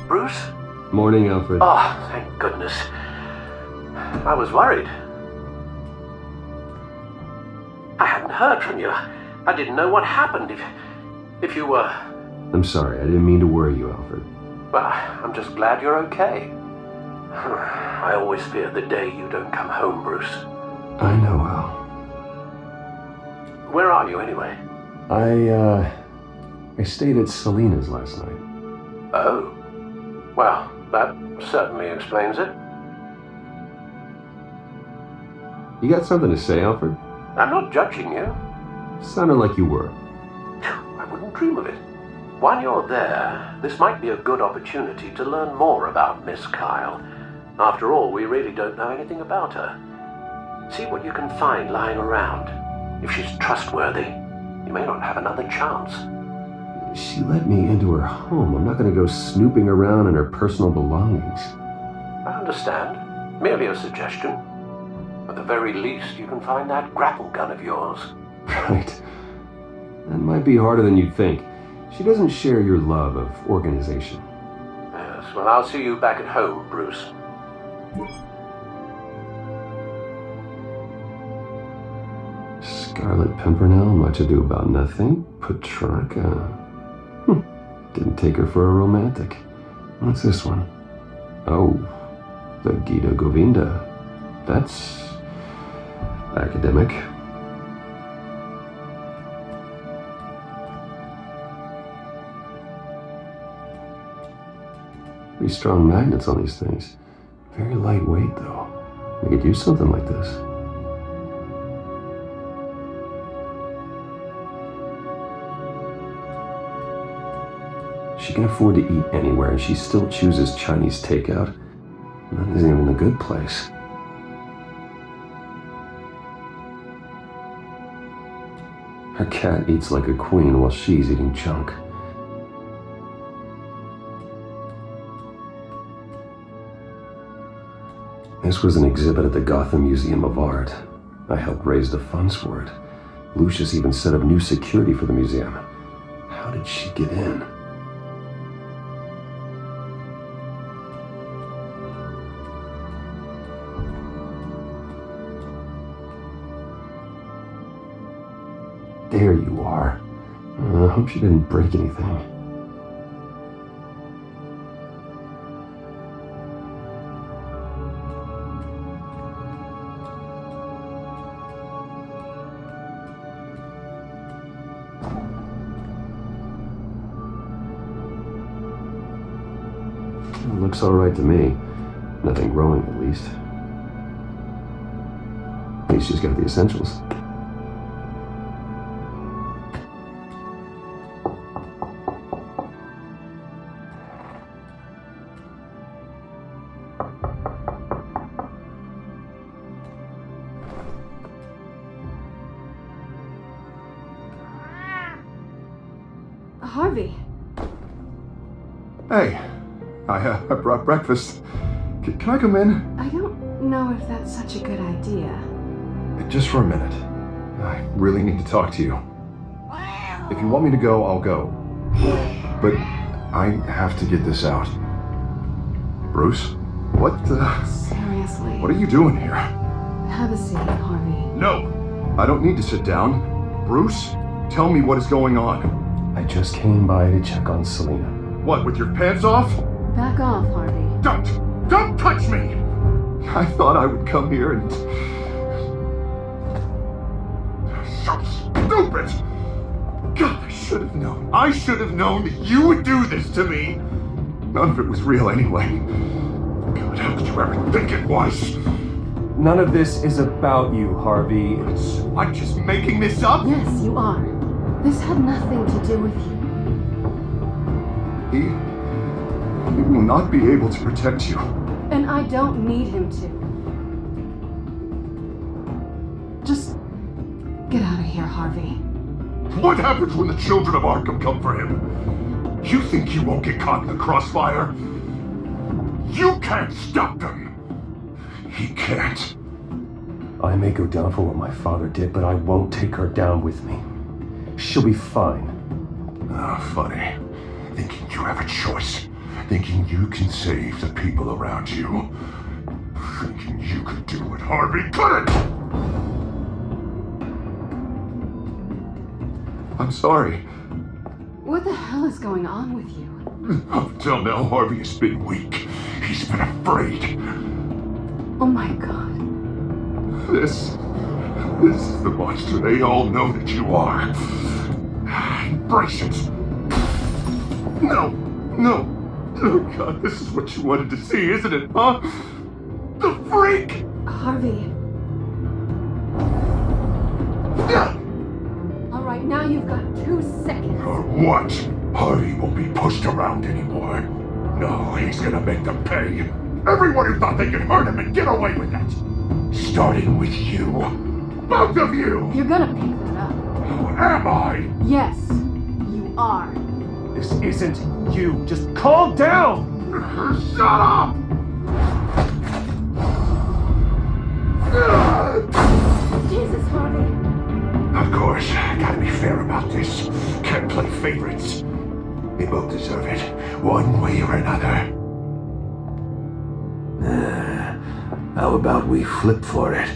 Bruce? Morning, Alfred. Oh, thank goodness. I was worried. I hadn't heard from you. I didn't know what happened. If you were... I'm sorry, I didn't mean to worry you, Alfred. Well, I'm just glad you're okay. I always fear the day you don't come home, Bruce. I know, Al. Where are you, anyway? I stayed at Selena's last night. Oh. Well, that certainly explains it. You got something to say, Alfred? I'm not judging you. Sounded like you were. I wouldn't dream of it. While you're there, this might be a good opportunity to learn more about Miss Kyle. After all, we really don't know anything about her. See what you can find lying around. If she's trustworthy, you may not have another chance. She let me into her home. I'm not going to go snooping around in her personal belongings. I understand. Merely a suggestion. At the very least, you can find that grapple gun of yours. Right. That might be harder than you'd think. She doesn't share your love of organization. Yes, well, I'll see you back at home, Bruce. Scarlet Pimpernel, much ado about nothing. Petrarca. Didn't take her for a romantic. What's this one? Oh, the Gita Govinda. That's academic. Pretty strong magnets on these things. Very lightweight, though. We could use something like this. She can afford to eat anywhere, and she still chooses Chinese takeout. And that isn't even the good place. Her cat eats like a queen while she's eating junk. This was an exhibit at the Gotham Museum of Art. I helped raise the funds for it. Lucius even set up new security for the museum. How did she get in? There you are. I hope she didn't break anything. Looks alright to me. Nothing growing, at least. At least she's got the essentials. Harvey. Hey, I brought breakfast. Can I come in? I don't know if that's such a good idea. Just for a minute. I really need to talk to you. If you want me to go, I'll go. But I have to get this out. Bruce? What the... Seriously. What are you doing here? Have a seat, Harvey. No! I don't need to sit down. Bruce, tell me what is going on. I just came by to check on Selina. What, with your pants off? Back off, Harvey. Don't touch me! I thought I would come here and... So stupid! God, I should have known. I should have known that you would do this to me! None of it was real anyway. God, how could you ever think it was? None of this is about you, Harvey. I'm just making this up? Yes, you are. This had nothing to do with you. He will not be able to protect you. And I don't need him to. Just get out of here, Harvey. What happens when the children of Arkham come for him? You think you won't get caught in the crossfire? You can't stop them. He can't. I may go down for what my father did, but I won't take her down with me. She'll be fine. Funny. Thinking you have a choice. Thinking you can save the people around you. Thinking you could do what Harvey couldn't! I'm sorry. What the hell is going on with you? Up until now, Harvey has been weak. He's been afraid. Oh my god. This is the monster they all know that you are. Embrace it. No. Oh God, this is what you wanted to see, isn't it, huh? The freak! Harvey. Alright, now you've got 2 seconds. Or what? Harvey won't be pushed around anymore. No, he's gonna make them pay. Everyone who thought they could hurt him and get away with it. Starting with you. Both of you! You're gonna pick that up. Who am I? Yes, you are. This isn't you. Just calm down! Shut up! Jesus, Harvey. Of course, gotta be fair about this. Can't play favorites. They both deserve it, one way or another. How about we flip for it?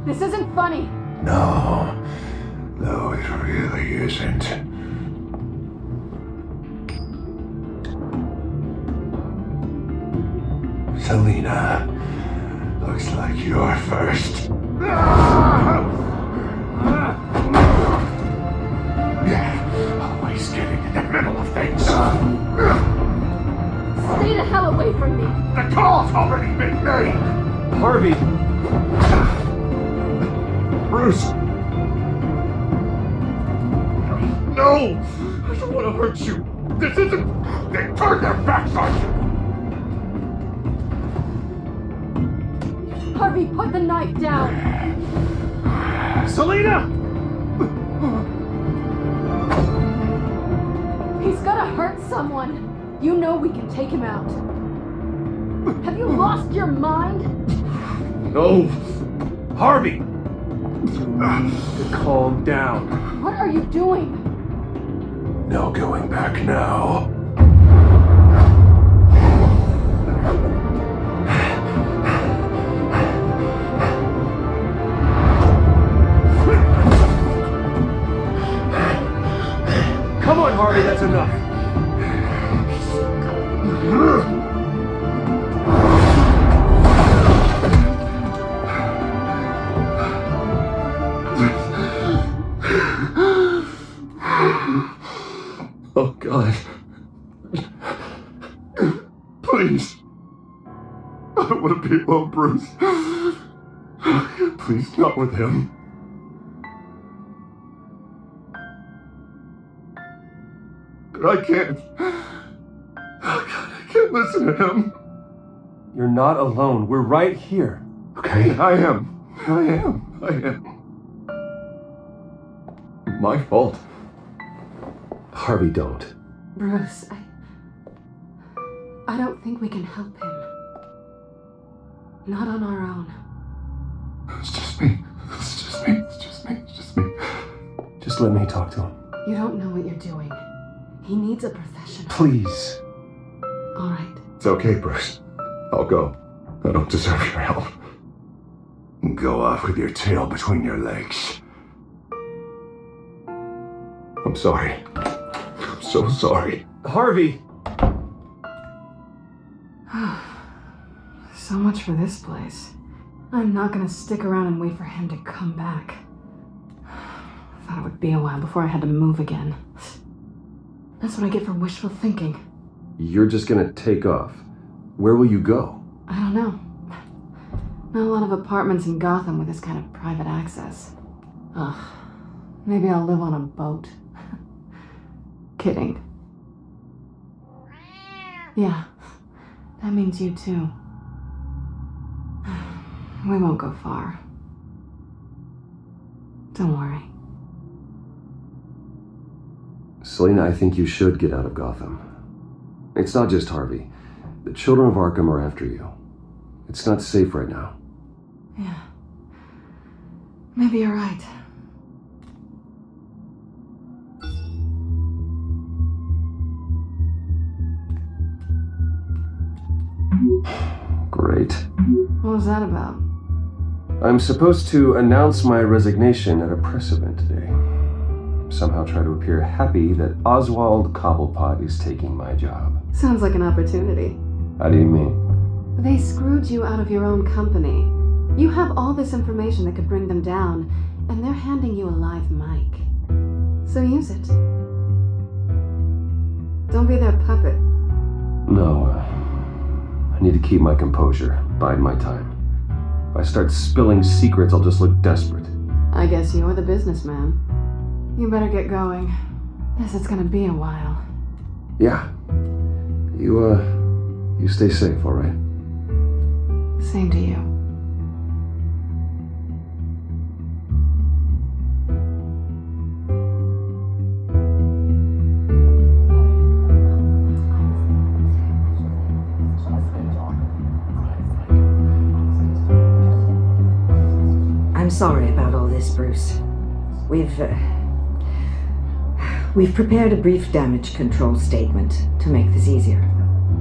This isn't funny. No, it really isn't. Selina, looks like you're first. Always getting in the middle of things. Stay the hell away from me. The call's already been made. Harvey! Bruce! No! I don't want to hurt you. This isn't... They turned their backs on you. Harvey, put the knife down. Selina! He's gonna hurt someone. You know we can take him out. Have you lost your mind? No! Harvey! Calm down. What are you doing? No going back now. Come on, Harvey, that's enough. Oh, God. Please. I don't want to be alone, Bruce. Please, not with him. I can't. Oh God, I can't listen to him. You're not alone. We're right here. Okay, I am. My fault. Harvey, don't. Bruce, I don't think we can help him. Not on our own. It's just me. Just let me talk to him. You don't know what you're doing. He needs a professional. Please. All right. It's okay, Bruce. I'll go. I don't deserve your help. Go off with your tail between your legs. I'm sorry. I'm so sorry. Harvey! So much for this place. I'm not gonna stick around and wait for him to come back. Thought it would be a while before I had to move again. That's what I get for wishful thinking. You're just gonna take off. Where will you go? I don't know. Not a lot of apartments in Gotham with this kind of private access. Ugh. Maybe I'll live on a boat. Kidding. Yeah. That means you too. We won't go far. Don't worry. Selena, I think you should get out of Gotham. It's not just Harvey. The children of Arkham are after you. It's not safe right now. Yeah. Maybe you're right. Great. What was that about? I'm supposed to announce my resignation at a press event today. Somehow try to appear happy that Oswald Cobblepot is taking my job. Sounds like an opportunity. How do you mean? They screwed you out of your own company. You have all this information that could bring them down, and they're handing you a live mic. So use it. Don't be their puppet. No, I need to keep my composure, bide my time. If I start spilling secrets, I'll just look desperate. I guess you're the businessman. You better get going. Guess it's gonna be a while. Yeah. You stay safe, all right? Same to you. I'm sorry about all this, Bruce. We've prepared a brief damage control statement to make this easier.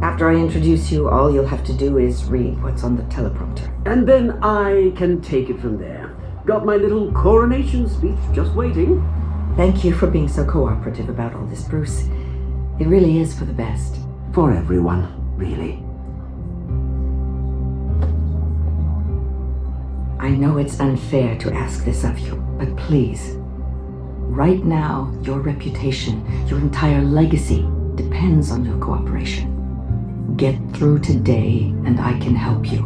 After I introduce you, all you'll have to do is read what's on the teleprompter. And then I can take it from there. Got my little coronation speech just waiting. Thank you for being so cooperative about all this, Bruce. It really is for the best. For everyone, really. I know it's unfair to ask this of you, but please. Right now, your reputation, your entire legacy depends on your cooperation. Get through today, and I can help you.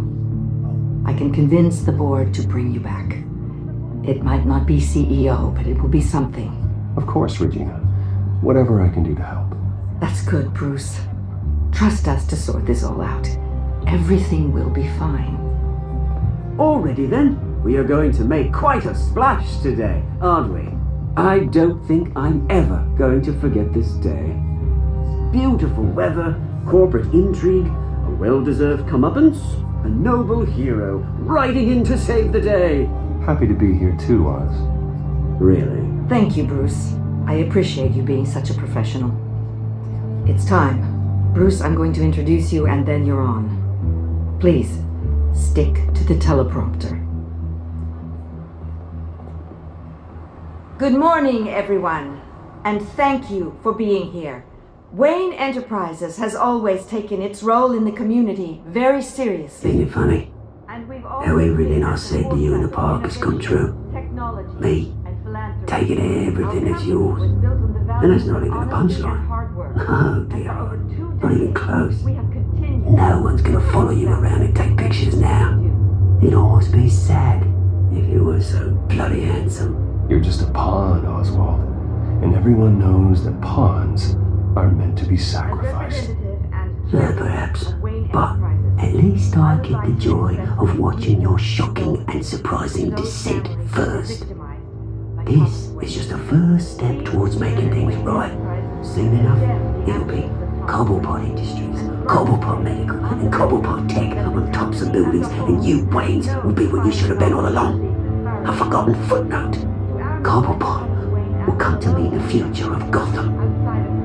I can convince the board to bring you back. It might not be CEO, but it will be something. Of course, Regina. Whatever I can do to help. That's good, Bruce. Trust us to sort this all out. Everything will be fine. Already then, we are going to make quite a splash today, aren't we? I don't think I'm ever going to forget this day. Beautiful weather, corporate intrigue, a well-deserved comeuppance, a noble hero riding in to save the day. Happy to be here too, Oz. Really? Thank you, Bruce. I appreciate you being such a professional. It's time. Bruce, I'm going to introduce you and then you're on. Please, stick to the teleprompter. Good morning, everyone, and thank you for being here. Wayne Enterprises has always taken its role in the community very seriously. Isn't it funny? How everything I said to you in the park has come true. Me, taking everything that's yours. And that's not even a punchline. Oh dear, not even close. No one's gonna follow you around and take pictures now. You'd almost be sad if you were so bloody handsome. You're just a pawn, Oswald. And everyone knows that pawns are meant to be sacrificed. Perhaps. But at least I get the joy of watching your shocking and surprising descent first. This is just a first step towards making things right. Soon enough, it'll be Cobblepot Industries, Cobblepot Medical, and Cobblepot Tech on tops of buildings, and you, Waynes, will be what you should have been all along. A forgotten footnote. Cobblepot will come to mean the future of Gotham,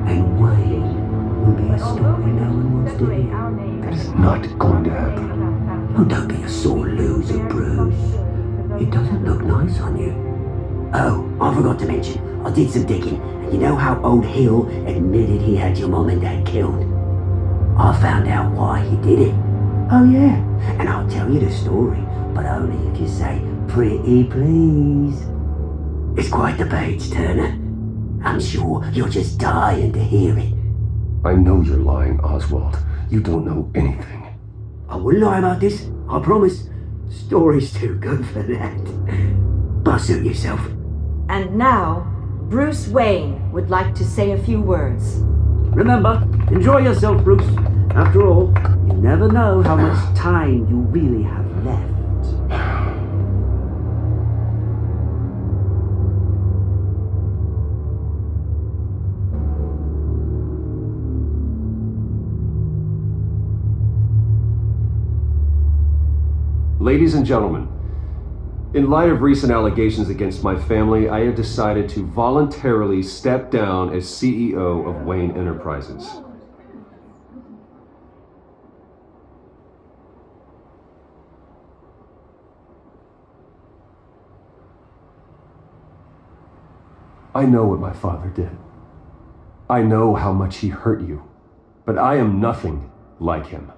and Wayne will be a story no one wants to hear. That is not going to happen. Oh, don't be a sore loser, Bruce. It doesn't look nice on you. Oh, I forgot to mention, I did some digging, and you know how old Hill admitted he had your mom and dad killed? I found out why he did it. Oh yeah, and I'll tell you the story, but only if you say, pretty please. It's quite the page turner. I'm sure you're just dying to hear it. I know you're lying, Oswald. You don't know anything. I wouldn't lie about this, I promise. Story's too good for that. But suit yourself. And now, Bruce Wayne would like to say a few words. Remember, enjoy yourself, Bruce. After all, you never know how much time you really have left. Ladies and gentlemen, in light of recent allegations against my family, I have decided to voluntarily step down as CEO of Wayne Enterprises. I know what my father did. I know how much he hurt you, but I am nothing like him.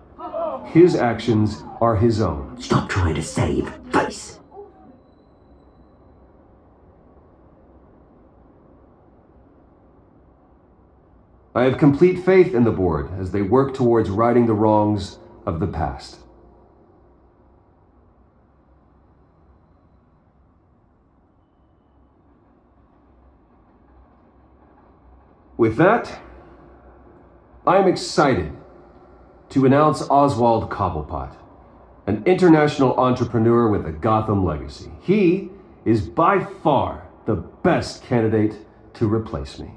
His actions are his own. Stop trying to save face. I have complete faith in the board as they work towards righting the wrongs of the past. With that, I am excited to announce Oswald Cobblepot, an international entrepreneur with a Gotham legacy. He is by far the best candidate to replace me.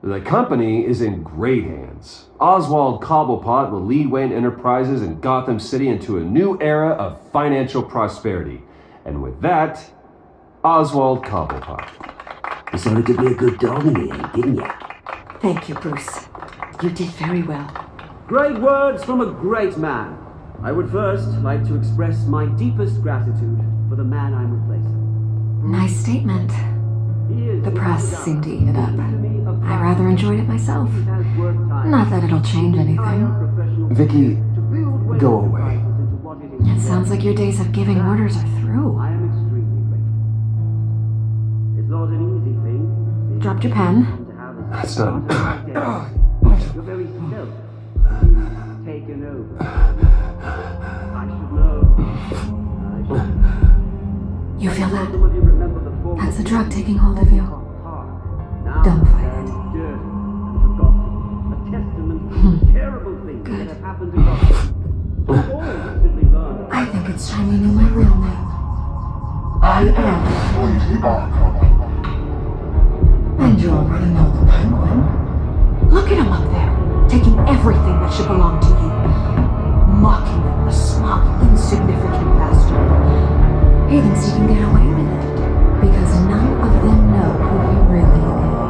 The company is in great hands. Oswald Cobblepot will lead Wayne Enterprises and Gotham City into a new era of financial prosperity. And with that, Oswald Cobblepot. Decided to be a good dog in the end, didn't you? Thank you, Bruce. You did very well. Great words from a great man. I would first like to express my deepest gratitude for the man I'm replacing. Nice statement. The press seemed to eat it up. I rather enjoyed it myself. Not that it'll change anything. Vicky, go away. It sounds like your days of giving orders are through. I am extremely grateful. It's not an easy thing. Dropped your pen. That's not... You're very self. Taken over. I should know. You feel that? That's the drug taking hold of you. Don't fight it. Good. I think it's time you knew my real name. I am. And you already know the Penguin. Look at him up there, taking everything that should belong to you. Mocking him, a smug, insignificant bastard. He thinks he can get away with it, because none of them know who he really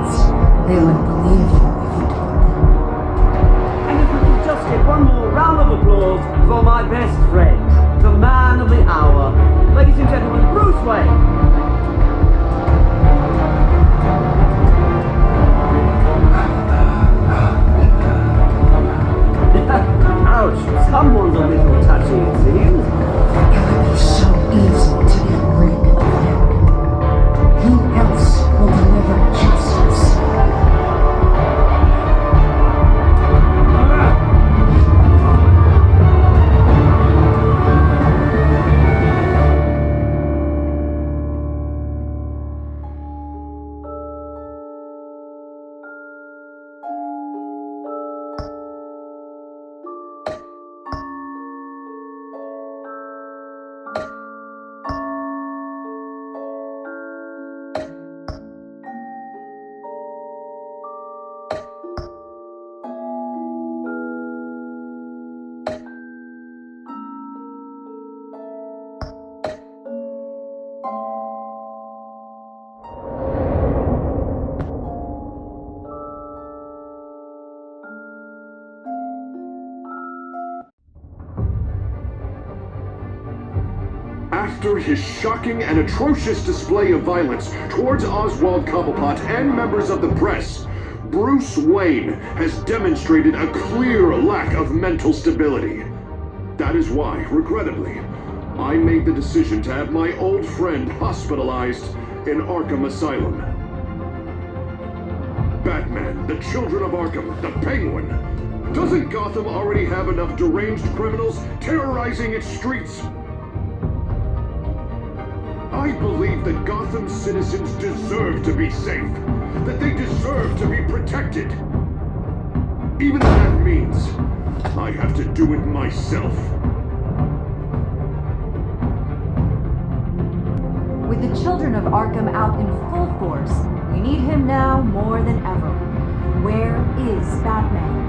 is. They wouldn't believe you if you told them. And if we could just get one more round of applause for my best friend, the man of the hour, ladies and gentlemen, Bruce Wayne. Ouch, someone's a little touchy, it seems. It would be so easy to get rid of him. After his shocking and atrocious display of violence towards Oswald Cobblepot and members of the press, Bruce Wayne has demonstrated a clear lack of mental stability. That is why, regrettably, I made the decision to have my old friend hospitalized in Arkham Asylum. Batman, the Children of Arkham, the Penguin. Doesn't Gotham already have enough deranged criminals terrorizing its streets? I believe that Gotham citizens deserve to be safe, that they deserve to be protected. Even if that means I have to do it myself. With the Children of Arkham out in full force, we need him now more than ever. Where is Batman?